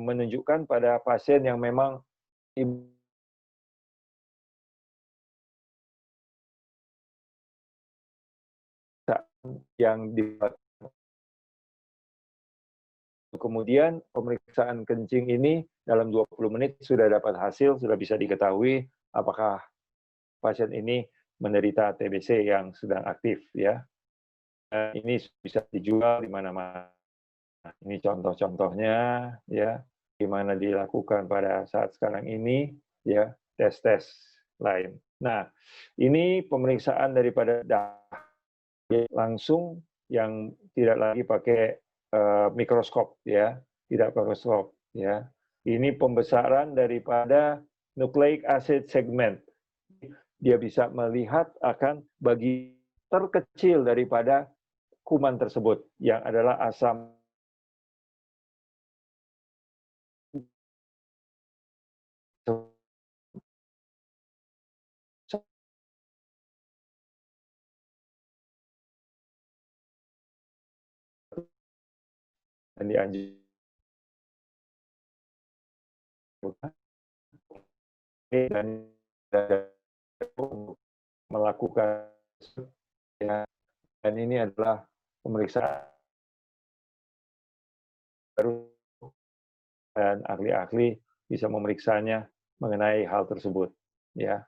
menunjukkan pada pasien yang memang yang kemudian pemeriksaan kencing ini dalam 20 menit sudah dapat hasil, sudah bisa diketahui apakah pasien ini menderita TBC yang sedang aktif, ya. Ini bisa dijual di mana-mana. Ini contoh-contohnya, ya, gimana dilakukan pada saat sekarang ini, ya, tes-tes lain. Nah, ini pemeriksaan daripada langsung yang tidak lagi pakai mikroskop, ya, tidak mikroskop, ya. Ini pembesaran daripada nucleic acid segment. Dia bisa melihat akan bagi terkecil daripada kuman tersebut yang adalah asam dan dianjurkan dan melakukan, ya, dan ini adalah pemeriksaan baru dan ahli-ahli bisa memeriksanya mengenai hal tersebut, ya.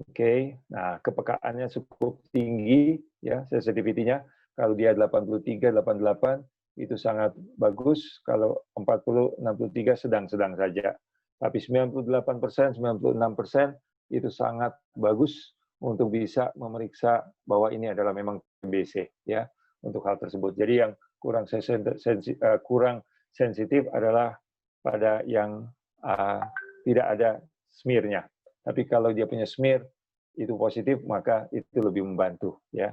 Oke, nah kepekaannya cukup tinggi, ya, sensitivity-nya. Kalau dia 83, 88 itu sangat bagus, kalau 40, 63 sedang-sedang saja. Tapi 98%, 96% itu sangat bagus untuk bisa memeriksa bahwa ini adalah memang TBC, ya, untuk hal tersebut. Jadi yang kurang sensitif adalah pada yang tidak ada smear-nya. Tapi kalau dia punya smear itu positif, maka itu lebih membantu, ya.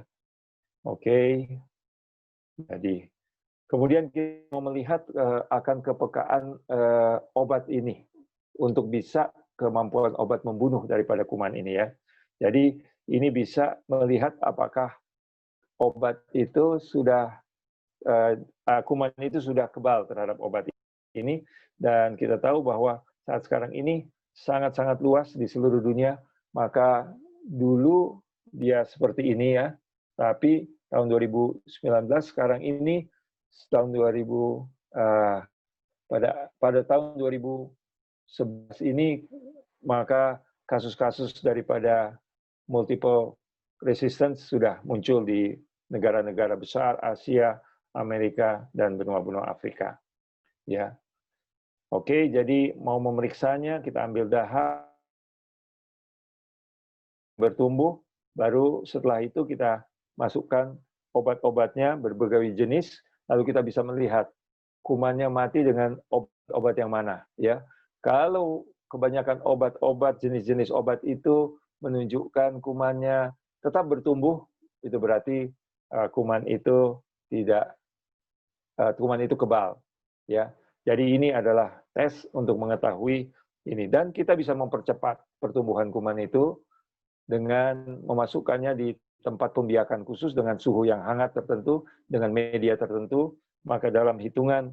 Oke. Jadi kemudian kita mau melihat akan kepekaan obat ini untuk bisa kemampuan obat membunuh daripada kuman ini, ya. Jadi ini bisa melihat apakah obat itu sudah kuman itu sudah kebal terhadap obat ini, dan kita tahu bahwa saat sekarang ini sangat-sangat luas di seluruh dunia. Maka dulu dia seperti ini, ya, tapi tahun 2019, sekarang ini tahun 2000 pada tahun 2011 ini, maka kasus-kasus daripada multiple resistance sudah muncul di negara-negara besar Asia, Amerika, dan benua-benua Afrika. Ya, oke. Jadi mau memeriksanya, kita ambil dahak bertumbuh, baru setelah itu kita masukkan obat-obatnya berbagai jenis, lalu kita bisa melihat kumannya mati dengan obat yang mana. Ya, kalau kebanyakan obat-obat, jenis-jenis obat itu menunjukkan kumannya tetap bertumbuh, itu berarti kuman itu kebal. Ya, jadi ini adalah tes untuk mengetahui ini, dan kita bisa mempercepat pertumbuhan kuman itu dengan memasukkannya di tempat pembiakan khusus dengan suhu yang hangat tertentu, dengan media tertentu, maka dalam hitungan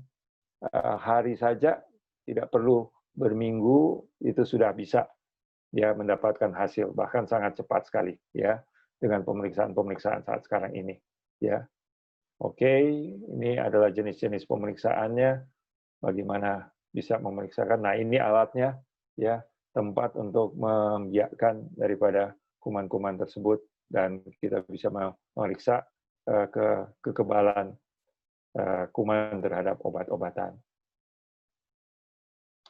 hari saja, tidak perlu berminggu, itu sudah bisa ya mendapatkan hasil, bahkan sangat cepat sekali ya dengan pemeriksaan saat sekarang ini. Ya, oke, ini adalah jenis-jenis pemeriksaannya, bagaimana bisa memeriksakan. Nah, ini alatnya ya, tempat untuk membiakkan daripada kuman-kuman tersebut, dan kita bisa memeriksa kekebalan kuman terhadap obat-obatan.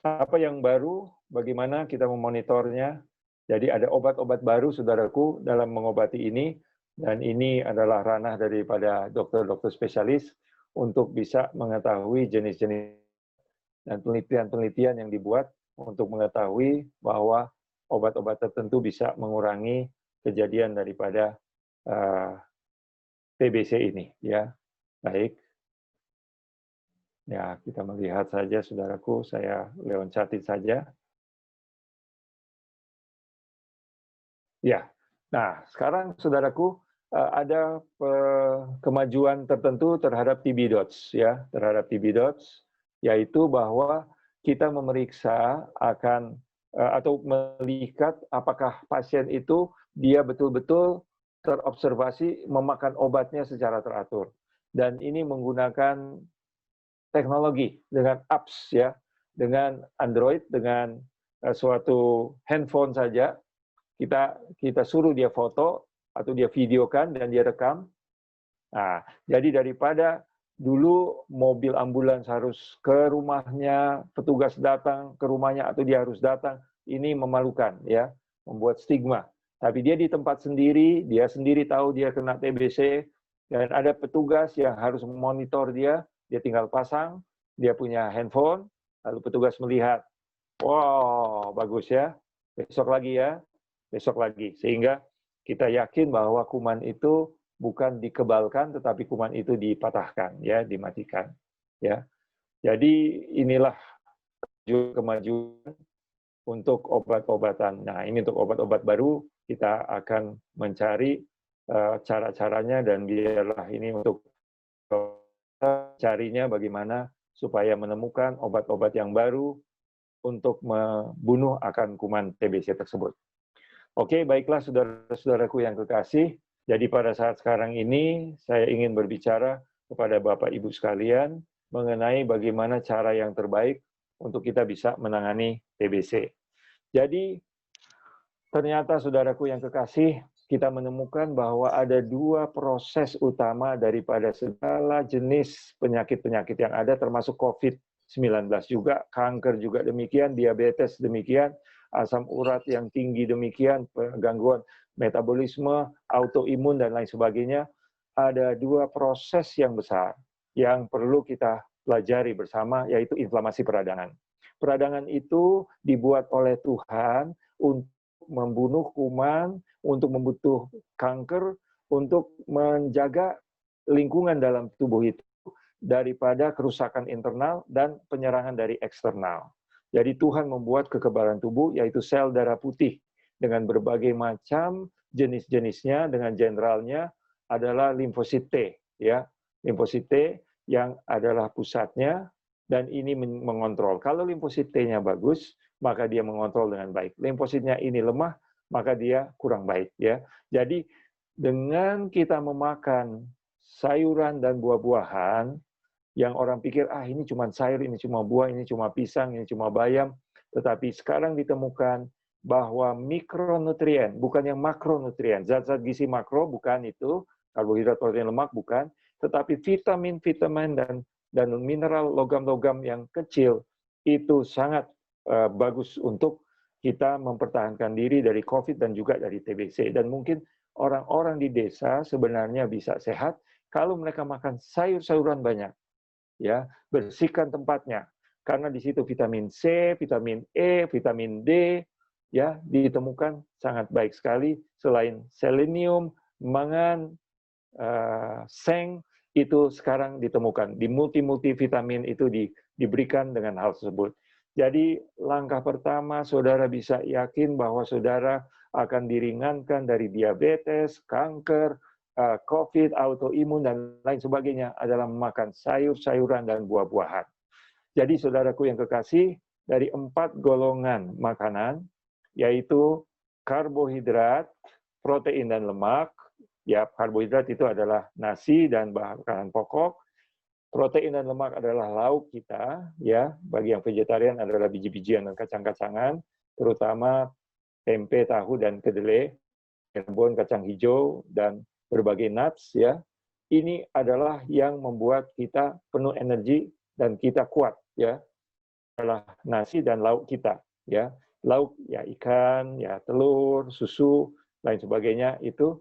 Apa yang baru, bagaimana kita memonitornya? Jadi ada obat-obat baru, saudaraku, dalam mengobati ini, dan ini adalah ranah daripada dokter-dokter spesialis untuk bisa mengetahui jenis-jenis dan penelitian-penelitian yang dibuat untuk mengetahui bahwa obat-obat tertentu bisa mengurangi kejadian daripada TBC ini. Ya, baik. Ya, kita melihat saja, saudaraku, saya loncatin saja. Ya, nah sekarang, saudaraku, ada kemajuan tertentu terhadap TB DOTS, ya, terhadap TB DOTS, yaitu bahwa kita memeriksa akan atau melihat apakah pasien itu dia betul-betul terobservasi memakan obatnya secara teratur, dan ini menggunakan teknologi dengan apps, ya, dengan Android, dengan suatu handphone saja, kita suruh dia foto atau dia videokan dan dia rekam. Nah, jadi daripada dulu mobil ambulans harus ke rumahnya, petugas datang ke rumahnya atau dia harus datang, ini memalukan, ya, membuat stigma. Tapi dia di tempat sendiri, dia sendiri tahu dia kena TBC, dan ada petugas yang harus memonitor dia tinggal pasang, dia punya handphone, lalu petugas melihat, wow, bagus ya, besok lagi ya, besok lagi. Sehingga kita yakin bahwa kuman itu bukan dikebalkan, tetapi kuman itu dipatahkan, ya, dimatikan. Ya. Jadi inilah kemajuan untuk obat-obatan. Nah, ini untuk obat-obat baru, kita akan mencari cara-caranya, dan biarlah ini untuk carinya bagaimana supaya menemukan obat-obat yang baru untuk membunuh akan kuman TBC tersebut. Oke, baiklah saudara-saudaraku yang kekasih, jadi pada saat sekarang ini saya ingin berbicara kepada Bapak Ibu sekalian mengenai bagaimana cara yang terbaik untuk kita bisa menangani TBC. Jadi ternyata saudaraku yang kekasih, kita menemukan bahwa ada dua proses utama daripada segala jenis penyakit-penyakit yang ada, termasuk COVID-19 juga, kanker juga demikian, diabetes demikian, asam urat yang tinggi demikian, gangguan metabolisme, autoimun, dan lain sebagainya. Ada dua proses yang besar yang perlu kita pelajari bersama, yaitu inflamasi peradangan. Peradangan itu dibuat oleh Tuhan untuk membunuh kuman, untuk membunuh kanker, untuk menjaga lingkungan dalam tubuh itu daripada kerusakan internal dan penyerangan dari eksternal. Jadi Tuhan membuat kekebalan tubuh, yaitu sel darah putih, dengan berbagai macam jenis-jenisnya, dengan generalnya adalah limfosit T, ya, limfosit T yang adalah pusatnya, dan ini mengontrol. Kalau limfosit T-nya bagus, maka dia mengontrol dengan baik. Limfositnya ini lemah, maka dia kurang baik, ya. Jadi dengan kita memakan sayuran dan buah-buahan yang orang pikir, ah ini cuma sayur, ini cuma buah, ini cuma pisang, ini cuma bayam. Tetapi sekarang ditemukan bahwa mikronutrien, bukan yang makronutrien, zat-zat gizi makro bukan itu, karbohidrat, protein, lemak bukan, tetapi vitamin-vitamin dan mineral logam-logam yang kecil itu sangat bagus untuk kita mempertahankan diri dari COVID dan juga dari TBC. Dan mungkin orang-orang di desa sebenarnya bisa sehat kalau mereka makan sayur-sayuran banyak. Ya, bersihkan tempatnya karena di situ vitamin C, vitamin E, vitamin D ya ditemukan sangat baik sekali. Selain selenium, mangan, seng itu sekarang ditemukan di multi vitamin itu diberikan dengan hal tersebut. Jadi langkah pertama saudara bisa yakin bahwa saudara akan diringankan dari diabetes, kanker, COVID, autoimun, dan lain sebagainya adalah memakan sayur-sayuran dan buah-buahan. Jadi saudaraku yang kekasih, dari 4 golongan makanan, yaitu karbohidrat, protein, dan lemak. Ya, karbohidrat itu adalah nasi dan bahan makanan pokok. Protein dan lemak adalah lauk kita, ya. Bagi yang vegetarian adalah biji-bijian dan kacang-kacangan, terutama tempe, tahu, dan kedelai, rebon, kacang hijau, dan berbagai nuts, ya. Ini adalah yang membuat kita penuh energi dan kita kuat, ya. Adalah nasi dan lauk kita, ya. Lauk ya ikan, ya telur, susu, lain sebagainya itu.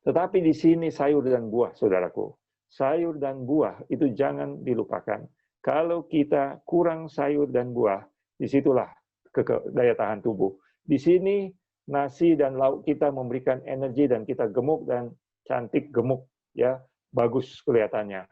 Tetapi di sini sayur dan buah, saudaraku. Sayur dan buah itu jangan dilupakan. Kalau kita kurang sayur dan buah, disitulah daya tahan tubuh. Di sini nasi dan lauk kita memberikan energi dan kita gemuk dan cantik gemuk, ya bagus kelihatannya,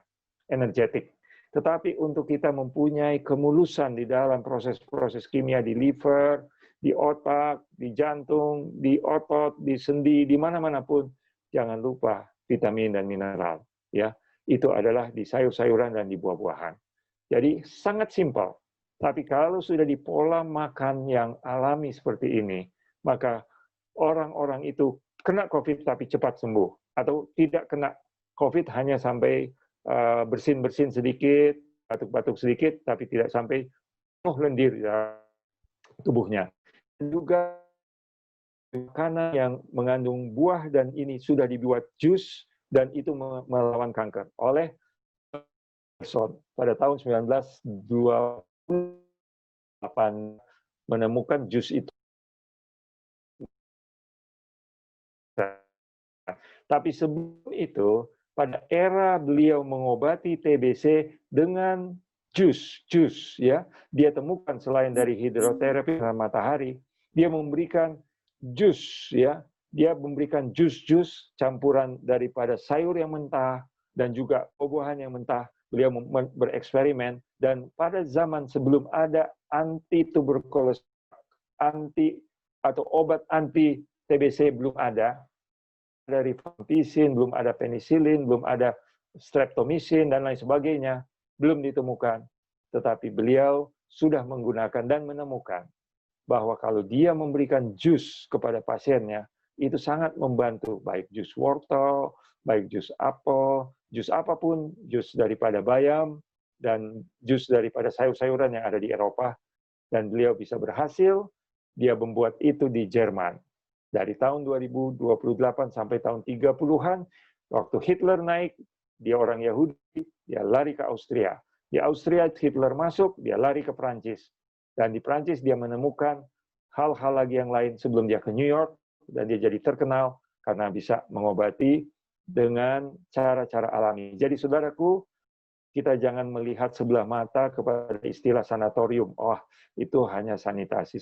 energetik. Tetapi untuk kita mempunyai kemulusan di dalam proses-proses kimia di liver, di otak, di jantung, di otot, di sendi, di mana-mana pun, jangan lupa vitamin dan mineral. Ya, itu adalah di sayur-sayuran dan di buah-buahan. Jadi sangat simpel. Tapi kalau sudah di pola makan yang alami seperti ini, maka orang-orang itu kena COVID tapi cepat sembuh. Atau tidak kena COVID hanya sampai bersin-bersin sedikit, batuk-batuk sedikit, tapi tidak sampai lendir tubuhnya. Juga makanan yang mengandung buah dan ini sudah dibuat jus dan itu melawan kanker oleh pada tahun 1928 menemukan jus itu. Tapi sebelum itu, pada era beliau mengobati TBC dengan jus, ya, dia temukan selain dari hidroterapi dengan matahari, dia memberikan jus, ya, dia memberikan jus-jus campuran daripada sayur yang mentah dan juga buah-buahan yang mentah. Beliau bereksperimen dan pada zaman sebelum ada anti tuberkulosis, atau obat anti TBC belum ada rifampicin, belum ada penisilin, belum ada streptomycin dan lain sebagainya, belum ditemukan. Tetapi beliau sudah menggunakan dan menemukan bahwa kalau dia memberikan jus kepada pasiennya, itu sangat membantu, baik jus wortel, baik jus apel, jus apapun, jus daripada bayam, dan jus daripada sayur-sayuran yang ada di Eropa. Dan beliau bisa berhasil, dia membuat itu di Jerman. Dari tahun 2028 sampai tahun 30-an, waktu Hitler naik, dia orang Yahudi, dia lari ke Austria. Di Austria Hitler masuk, dia lari ke Prancis. Dan di Prancis dia menemukan hal-hal lagi yang lain sebelum dia ke New York, dan dia jadi terkenal karena bisa mengobati dengan cara-cara alami. Jadi saudaraku, kita jangan melihat sebelah mata kepada istilah sanatorium. Oh, itu hanya sanitasi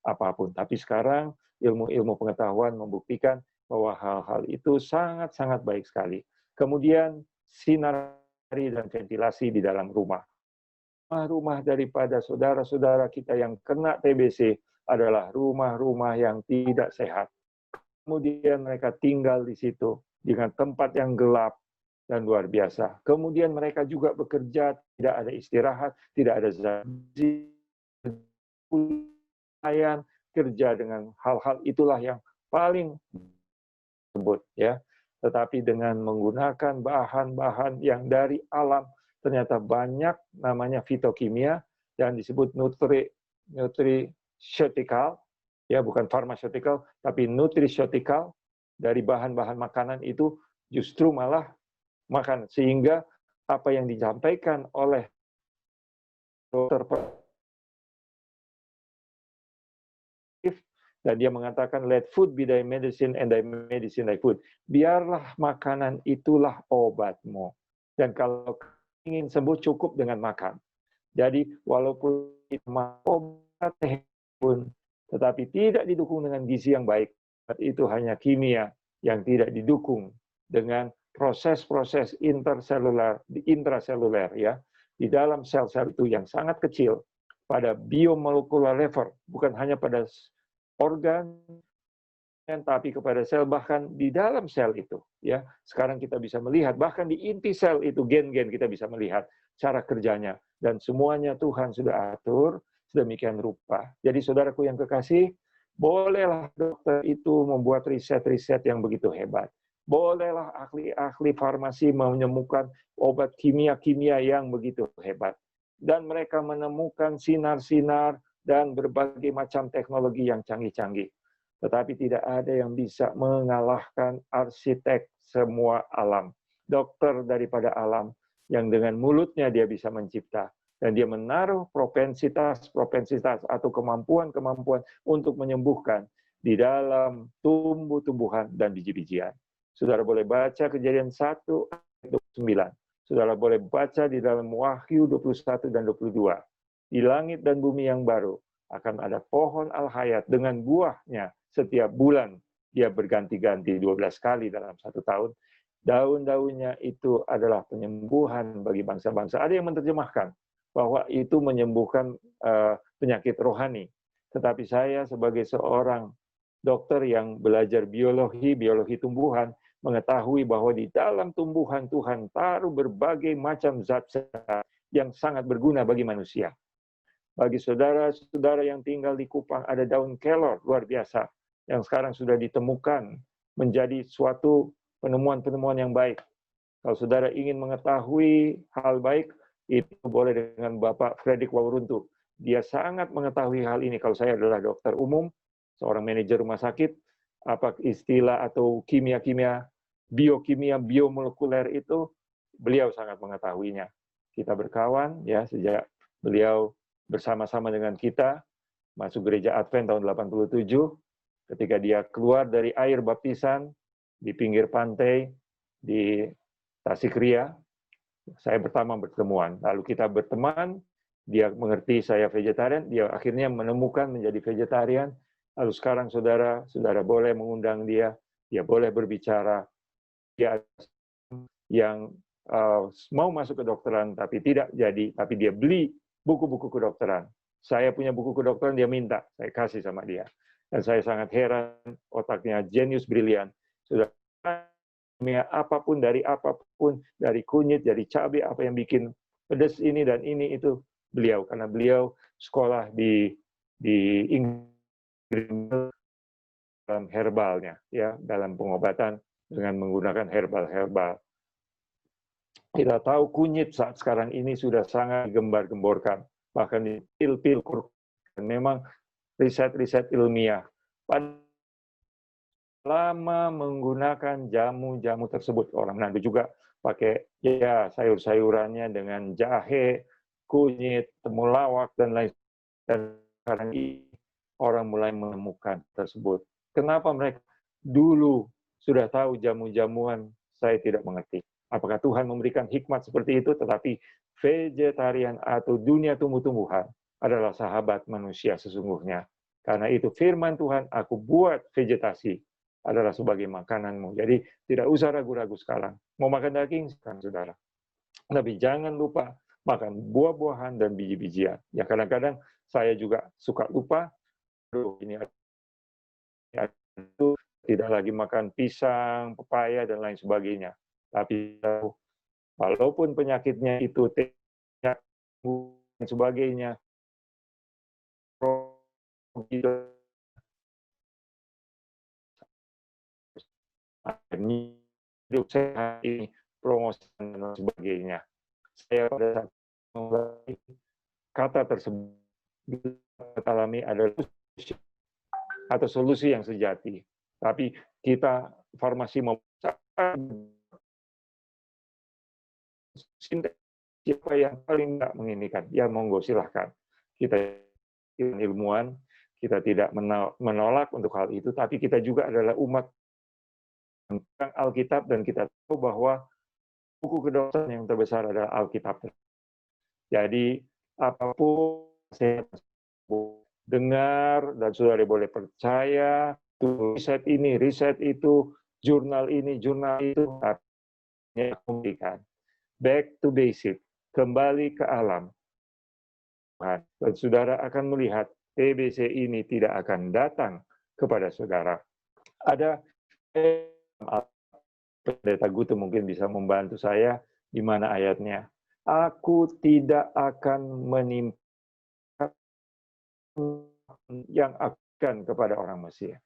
apapun. Tapi sekarang ilmu-ilmu pengetahuan membuktikan bahwa hal-hal itu sangat-sangat baik sekali. Kemudian sinar dan ventilasi di dalam rumah. Rumah daripada saudara-saudara kita yang kena TBC adalah rumah-rumah yang tidak sehat. Kemudian mereka tinggal di situ dengan tempat yang gelap dan luar biasa. Kemudian mereka juga bekerja, tidak ada istirahat, tidak ada zazi, kerja dengan hal-hal itulah yang paling disebut, ya. tetapi dengan menggunakan bahan-bahan yang dari alam, ternyata banyak namanya fitokimia dan disebut nutriceutical, ya bukan pharmaceutical, tapi nutriceutical dari bahan-bahan makanan itu justru malah makan. Sehingga apa yang disampaikan oleh dokter dan dia mengatakan let food be thy medicine and thy medicine thy food. Biarlah makanan itulah obatmu. Dan kalau ingin sembuh cukup dengan makan. Jadi walaupun obat pun tetapi tidak didukung dengan gizi yang baik, itu hanya kimia yang tidak didukung dengan proses-proses intraseluler ya di dalam sel-sel itu yang sangat kecil pada biomolekular level, bukan hanya pada organ, tapi kepada sel, bahkan di dalam sel itu. Ya, sekarang kita bisa melihat, bahkan di inti sel itu gen-gen kita bisa melihat cara kerjanya. Dan semuanya Tuhan sudah atur sedemikian rupa. Jadi saudaraku yang kekasih, bolehlah dokter itu membuat riset-riset yang begitu hebat. Bolehlah ahli-ahli farmasi menemukan obat kimia-kimia yang begitu hebat. Dan mereka menemukan sinar-sinar dan berbagai macam teknologi yang canggih-canggih. Tetapi tidak ada yang bisa mengalahkan arsitek semua alam. Dokter daripada alam, yang dengan mulutnya dia bisa mencipta. Dan dia menaruh propensitas atau kemampuan-kemampuan untuk menyembuhkan di dalam tumbuh-tumbuhan dan biji-bijian. Saudara boleh baca Kejadian 1 ayat 29. Saudara boleh baca di dalam Wahyu 21 dan 22. Di langit dan bumi yang baru akan ada pohon al-hayat dengan buahnya setiap bulan. Dia berganti-ganti 12 kali dalam 1 tahun. Daun-daunnya itu adalah penyembuhan bagi bangsa-bangsa. Ada yang menerjemahkan bahwa itu menyembuhkan penyakit rohani. Tetapi saya sebagai seorang dokter yang belajar biologi tumbuhan, mengetahui bahwa di dalam tumbuhan Tuhan taruh berbagai macam zat-zat yang sangat berguna bagi manusia. Bagi saudara-saudara yang tinggal di Kupang, ada daun kelor luar biasa yang sekarang sudah ditemukan menjadi suatu penemuan-penemuan yang baik. Kalau saudara ingin mengetahui hal baik, itu boleh dengan Bapak Fredrik Wauruntu. Dia sangat mengetahui hal ini. Kalau saya adalah dokter umum, seorang manajer rumah sakit, apa istilah atau kimia-kimia, biokimia, biomolekuler itu, beliau sangat mengetahuinya. Kita berkawan ya sejak beliau bersama-sama dengan kita masuk gereja Advent tahun 87, ketika dia keluar dari air baptisan di pinggir pantai di Tasikria, saya pertama bertemuan. Lalu kita berteman, dia mengerti saya vegetarian, dia akhirnya menemukan menjadi vegetarian. Lalu sekarang saudara boleh mengundang dia boleh berbicara. Dia yang mau masuk ke kedokteran tapi tidak jadi, tapi dia beli buku-buku kedokteran. Saya punya buku kedokteran, dia minta, saya kasih sama dia. Dan saya sangat heran, otaknya jenius brilian. Sudah apapun, dari kunyit, dari cabai, apa yang bikin pedas ini dan ini itu beliau. Karena beliau sekolah di Inggris dalam herbalnya, ya, dalam pengobatan dengan menggunakan herbal. Kita tahu kunyit saat sekarang ini sudah sangat gembar-gemborkan, bahkan di pil-pil dan memang riset-riset ilmiah. Lama menggunakan jamu-jamu tersebut, orang Manado juga pakai ya sayur-sayurannya dengan jahe, kunyit, temulawak dan lain. Dan sekarang ini orang mulai menemukan tersebut. Kenapa mereka dulu sudah tahu jamu-jamuan? Saya tidak mengerti. Apakah Tuhan memberikan hikmat seperti itu? Tetapi vegetarian atau dunia tumbuh-tumbuhan adalah sahabat manusia sesungguhnya. Karena itu firman Tuhan, aku buat vegetasi adalah sebagai makananmu. Jadi tidak usah ragu-ragu sekarang. Mau makan daging, kan saudara. Tapi jangan lupa makan buah-buahan dan biji-bijian. Ya kadang-kadang saya juga suka lupa. Ini itu tidak lagi makan pisang, pepaya dan lain sebagainya. Tapi walaupun penyakitnya itu dan sebagainya, hidup sehat ini, promosi dan sebagainya. Saya pada saat mulai kata tersebut alami adalah atau solusi yang sejati. Tapi kita farmasi mau siapa yang paling nggak menginginkan? Ya monggo silahkan. Kita ilmuwan, kita tidak menolak untuk hal itu, tapi kita juga adalah umat tentang Alkitab dan kita tahu bahwa buku kedokteran yang terbesar adalah Alkitab. Jadi apapun saya dengar dan saudara boleh percaya, riset ini, riset itu, jurnal ini, jurnal itu, artinya memberikan back to basic, kembali ke alam. Dan saudara akan melihat TBC ini tidak akan datang kepada saudara. Ada Pendeta Gutu mungkin bisa membantu saya di mana ayatnya. Aku tidak akan menimpa yang akan kepada orang Mesir.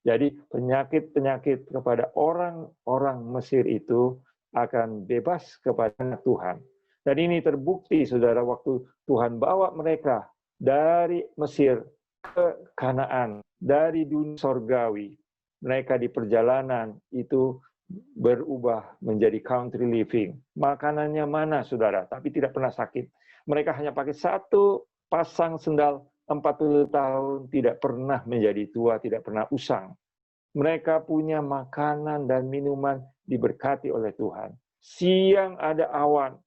Jadi penyakit-penyakit kepada orang-orang Mesir itu akan bebas kepada Tuhan. Dan ini terbukti, saudara, waktu Tuhan bawa mereka dari Mesir ke Kanaan, dari dunia sorgawi. Mereka di perjalanan itu berubah menjadi country living. Makanannya mana, saudara? Tapi tidak pernah sakit. Mereka hanya pakai satu pasang sendal 40 tahun, tidak pernah menjadi tua, tidak pernah usang. Mereka punya makanan dan minuman diberkati oleh Tuhan. Siang ada awan,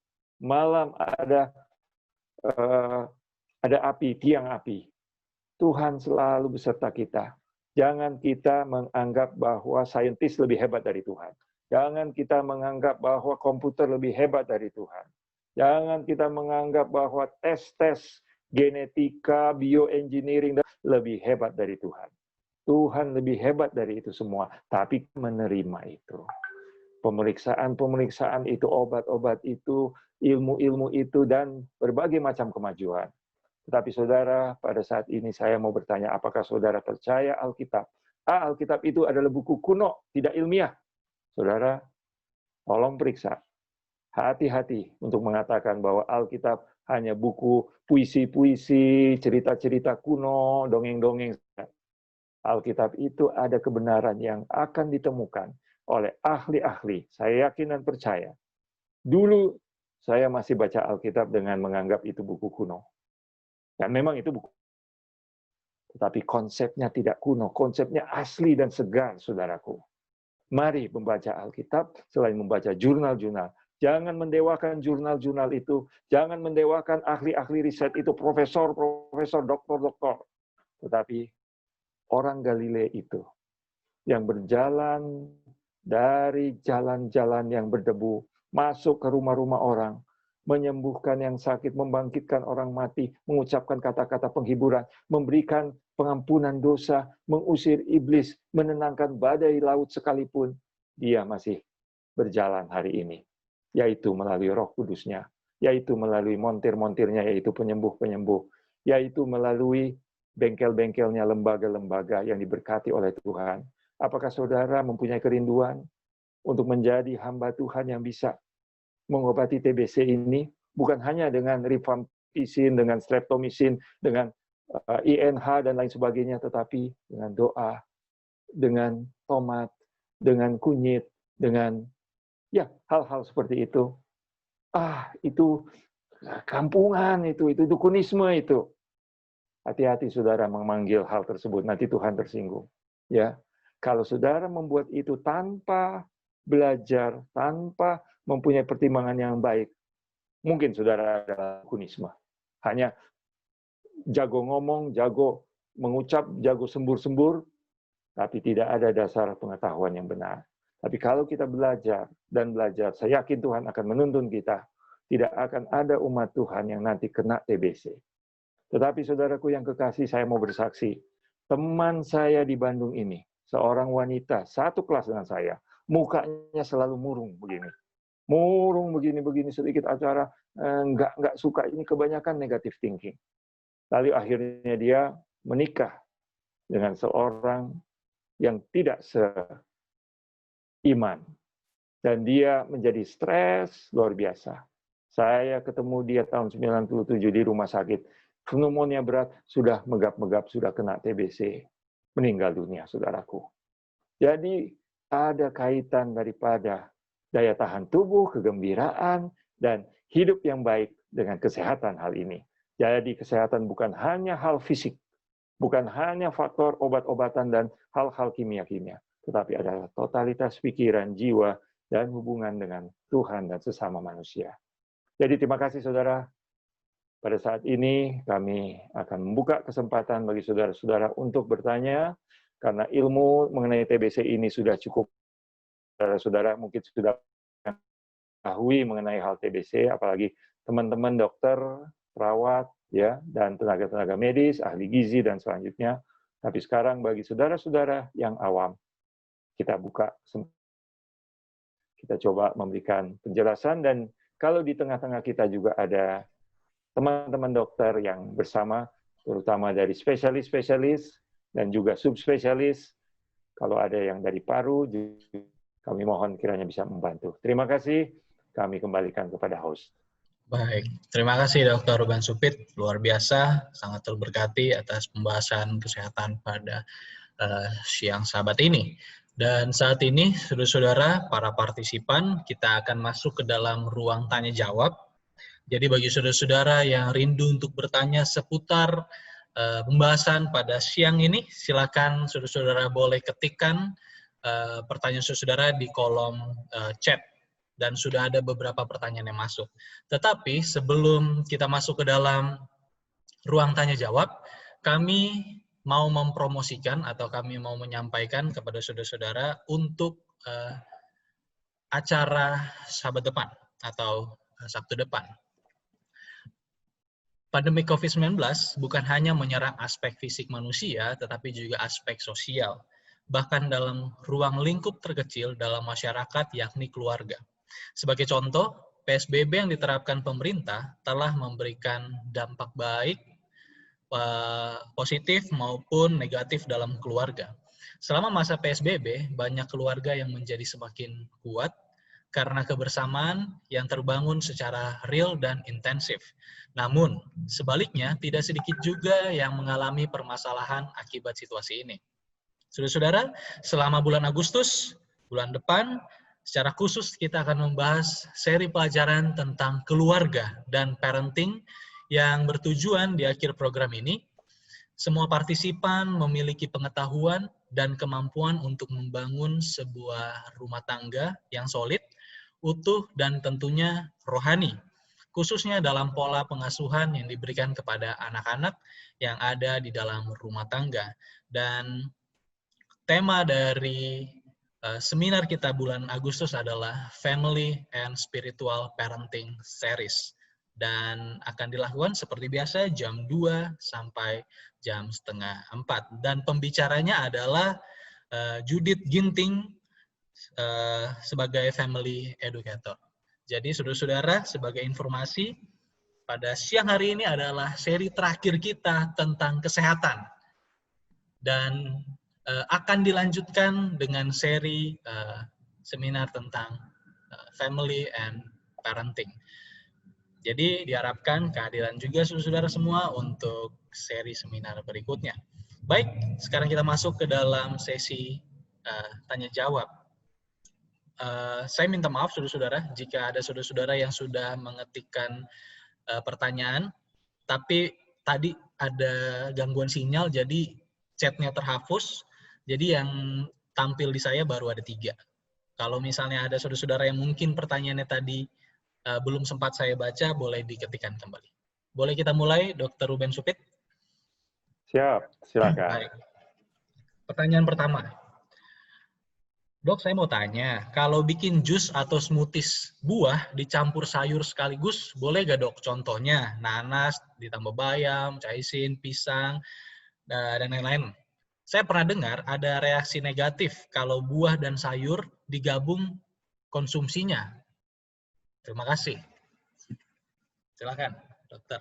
malam ada api, tiang api. Tuhan selalu beserta kita. Jangan kita menganggap bahwa saintis lebih hebat dari Tuhan. Jangan kita menganggap bahwa komputer lebih hebat dari Tuhan. Jangan kita menganggap bahwa tes-tes genetika, bioengineering lebih hebat dari Tuhan. Tuhan lebih hebat dari itu semua, tapi menerima itu. Pemeriksaan-pemeriksaan itu, obat-obat itu, ilmu-ilmu itu, dan berbagai macam kemajuan. Tetapi saudara, pada saat ini saya mau bertanya, apakah saudara percaya Alkitab? Alkitab itu adalah buku kuno, tidak ilmiah. Saudara, tolong periksa. Hati-hati untuk mengatakan bahwa Alkitab hanya buku puisi-puisi, cerita-cerita kuno, dongeng-dongeng. Alkitab itu ada kebenaran yang akan ditemukan oleh ahli-ahli. Saya yakin dan percaya. Dulu saya masih baca Alkitab dengan menganggap itu buku kuno. Dan memang itu buku. Tetapi konsepnya tidak kuno, konsepnya asli dan segar, saudaraku. Mari membaca Alkitab selain membaca jurnal-jurnal. Jangan mendewakan jurnal-jurnal itu. Jangan mendewakan ahli-ahli riset itu, profesor, doktor. Tetapi orang Galilea itu yang berjalan dari jalan-jalan yang berdebu, masuk ke rumah-rumah orang, menyembuhkan yang sakit, membangkitkan orang mati, mengucapkan kata-kata penghiburan, memberikan pengampunan dosa, mengusir iblis, menenangkan badai laut sekalipun, dia masih berjalan hari ini, yaitu melalui Roh Kudus-Nya, yaitu melalui montir-montirnya, yaitu penyembuh-penyembuh, yaitu melalui bengkel-bengkelnya, lembaga-lembaga yang diberkati oleh Tuhan. Apakah saudara mempunyai kerinduan untuk menjadi hamba Tuhan yang bisa mengobati TBC ini, bukan hanya dengan rifampicin, dengan streptomycin, dengan INH, dan lain sebagainya, tetapi dengan doa, dengan tomat, dengan kunyit, dengan ya hal-hal seperti itu. Itu kampungan, itu dukunisme itu. Hati-hati saudara memanggil hal tersebut, nanti Tuhan tersinggung. Ya, kalau saudara membuat itu tanpa belajar, tanpa mempunyai pertimbangan yang baik, mungkin saudara adalah dukunisme. Hanya jago ngomong, jago mengucap, jago sembur-sembur, tapi tidak ada dasar pengetahuan yang benar. Tapi kalau kita belajar dan belajar, saya yakin Tuhan akan menuntun kita. Tidak akan ada umat Tuhan yang nanti kena TBC. Tetapi saudaraku yang kekasih, saya mau bersaksi. Teman saya di Bandung ini, seorang wanita, satu kelas dengan saya, mukanya selalu murung begini. Murung begini-begini, sedikit acara, nggak suka, ini kebanyakan negative thinking. Lalu akhirnya dia menikah dengan seorang yang tidak iman. Dan dia menjadi stres luar biasa. Saya ketemu dia tahun 97 di rumah sakit. Pneumonia berat, sudah megap-megap, sudah kena TBC. Meninggal dunia, saudaraku. Jadi ada kaitan daripada daya tahan tubuh, kegembiraan, dan hidup yang baik dengan kesehatan hal ini. Jadi kesehatan bukan hanya hal fisik, bukan hanya faktor obat-obatan dan hal-hal kimia-kimia, tetapi adalah totalitas pikiran, jiwa, dan hubungan dengan Tuhan dan sesama manusia. Jadi terima kasih saudara. Pada saat ini kami akan membuka kesempatan bagi saudara-saudara untuk bertanya, karena ilmu mengenai TBC ini sudah cukup. Saudara-saudara mungkin sudah mengetahui mengenai hal TBC, apalagi teman-teman dokter, perawat, ya, dan tenaga-tenaga medis, ahli gizi, dan selanjutnya. Tapi sekarang bagi saudara-saudara yang awam, kita buka, kita coba memberikan penjelasan, dan kalau di tengah-tengah kita juga ada teman-teman dokter yang bersama, terutama dari spesialis-spesialis dan juga subspesialis. Kalau ada yang dari paru, kami mohon kiranya bisa membantu. Terima kasih, kami kembalikan kepada host. Baik, terima kasih Dr. Ruben Supit, luar biasa, sangat terberkati atas pembahasan kesehatan pada siang Sabat ini. Dan saat ini, saudara-saudara, para partisipan, kita akan masuk ke dalam ruang tanya-jawab. Jadi bagi saudara-saudara yang rindu untuk bertanya seputar pembahasan pada siang ini, silakan saudara-saudara boleh ketikkan pertanyaan saudara di kolom chat. Dan sudah ada beberapa pertanyaan yang masuk. Tetapi sebelum kita masuk ke dalam ruang tanya-jawab, kami mau mempromosikan atau kami mau menyampaikan kepada saudara-saudara untuk acara Sabat depan atau Sabtu depan. Pandemi COVID-19 bukan hanya menyerang aspek fisik manusia, tetapi juga aspek sosial, bahkan dalam ruang lingkup terkecil dalam masyarakat, yakni keluarga. Sebagai contoh, PSBB yang diterapkan pemerintah telah memberikan dampak baik, positif maupun negatif dalam keluarga. Selama masa PSBB, banyak keluarga yang menjadi semakin kuat karena kebersamaan yang terbangun secara real dan intensif. Namun, sebaliknya, tidak sedikit juga yang mengalami permasalahan akibat situasi ini. Saudara-saudara, selama bulan Agustus, bulan depan, secara khusus kita akan membahas seri pelajaran tentang keluarga dan parenting yang bertujuan di akhir program ini, semua partisipan memiliki pengetahuan dan kemampuan untuk membangun sebuah rumah tangga yang solid, utuh, dan tentunya rohani, khususnya dalam pola pengasuhan yang diberikan kepada anak-anak yang ada di dalam rumah tangga. Dan tema dari seminar kita bulan Agustus adalah Family and Spiritual Parenting Series. Dan akan dilakukan seperti biasa jam 2 sampai jam 3:30. Dan pembicaranya adalah Judith Ginting sebagai Family Educator. Jadi saudara-saudara, sebagai informasi, pada siang hari ini adalah seri terakhir kita tentang kesehatan. Dan akan dilanjutkan dengan seri seminar tentang family and parenting. Jadi diharapkan kehadiran juga saudara-saudara semua untuk seri seminar berikutnya. Baik, sekarang kita masuk ke dalam sesi tanya-jawab. Saya minta maaf saudara-saudara jika ada saudara-saudara yang sudah mengetikkan pertanyaan, tapi tadi ada gangguan sinyal, jadi chatnya terhapus. Jadi yang tampil di saya baru ada 3. Kalau misalnya ada saudara-saudara yang mungkin pertanyaannya tadi belum sempat saya baca, boleh diketikkan kembali. Boleh kita mulai, Dr. Ruben Supit? Siap, silakan. Baik. Pertanyaan pertama. Dok, saya mau tanya, kalau bikin jus atau smoothies buah dicampur sayur sekaligus, boleh gak dok? Contohnya, nanas ditambah bayam, caisin, pisang, dan lain-lain. Saya pernah dengar ada reaksi negatif kalau buah dan sayur digabung konsumsinya. Terima kasih. Silakan, dokter.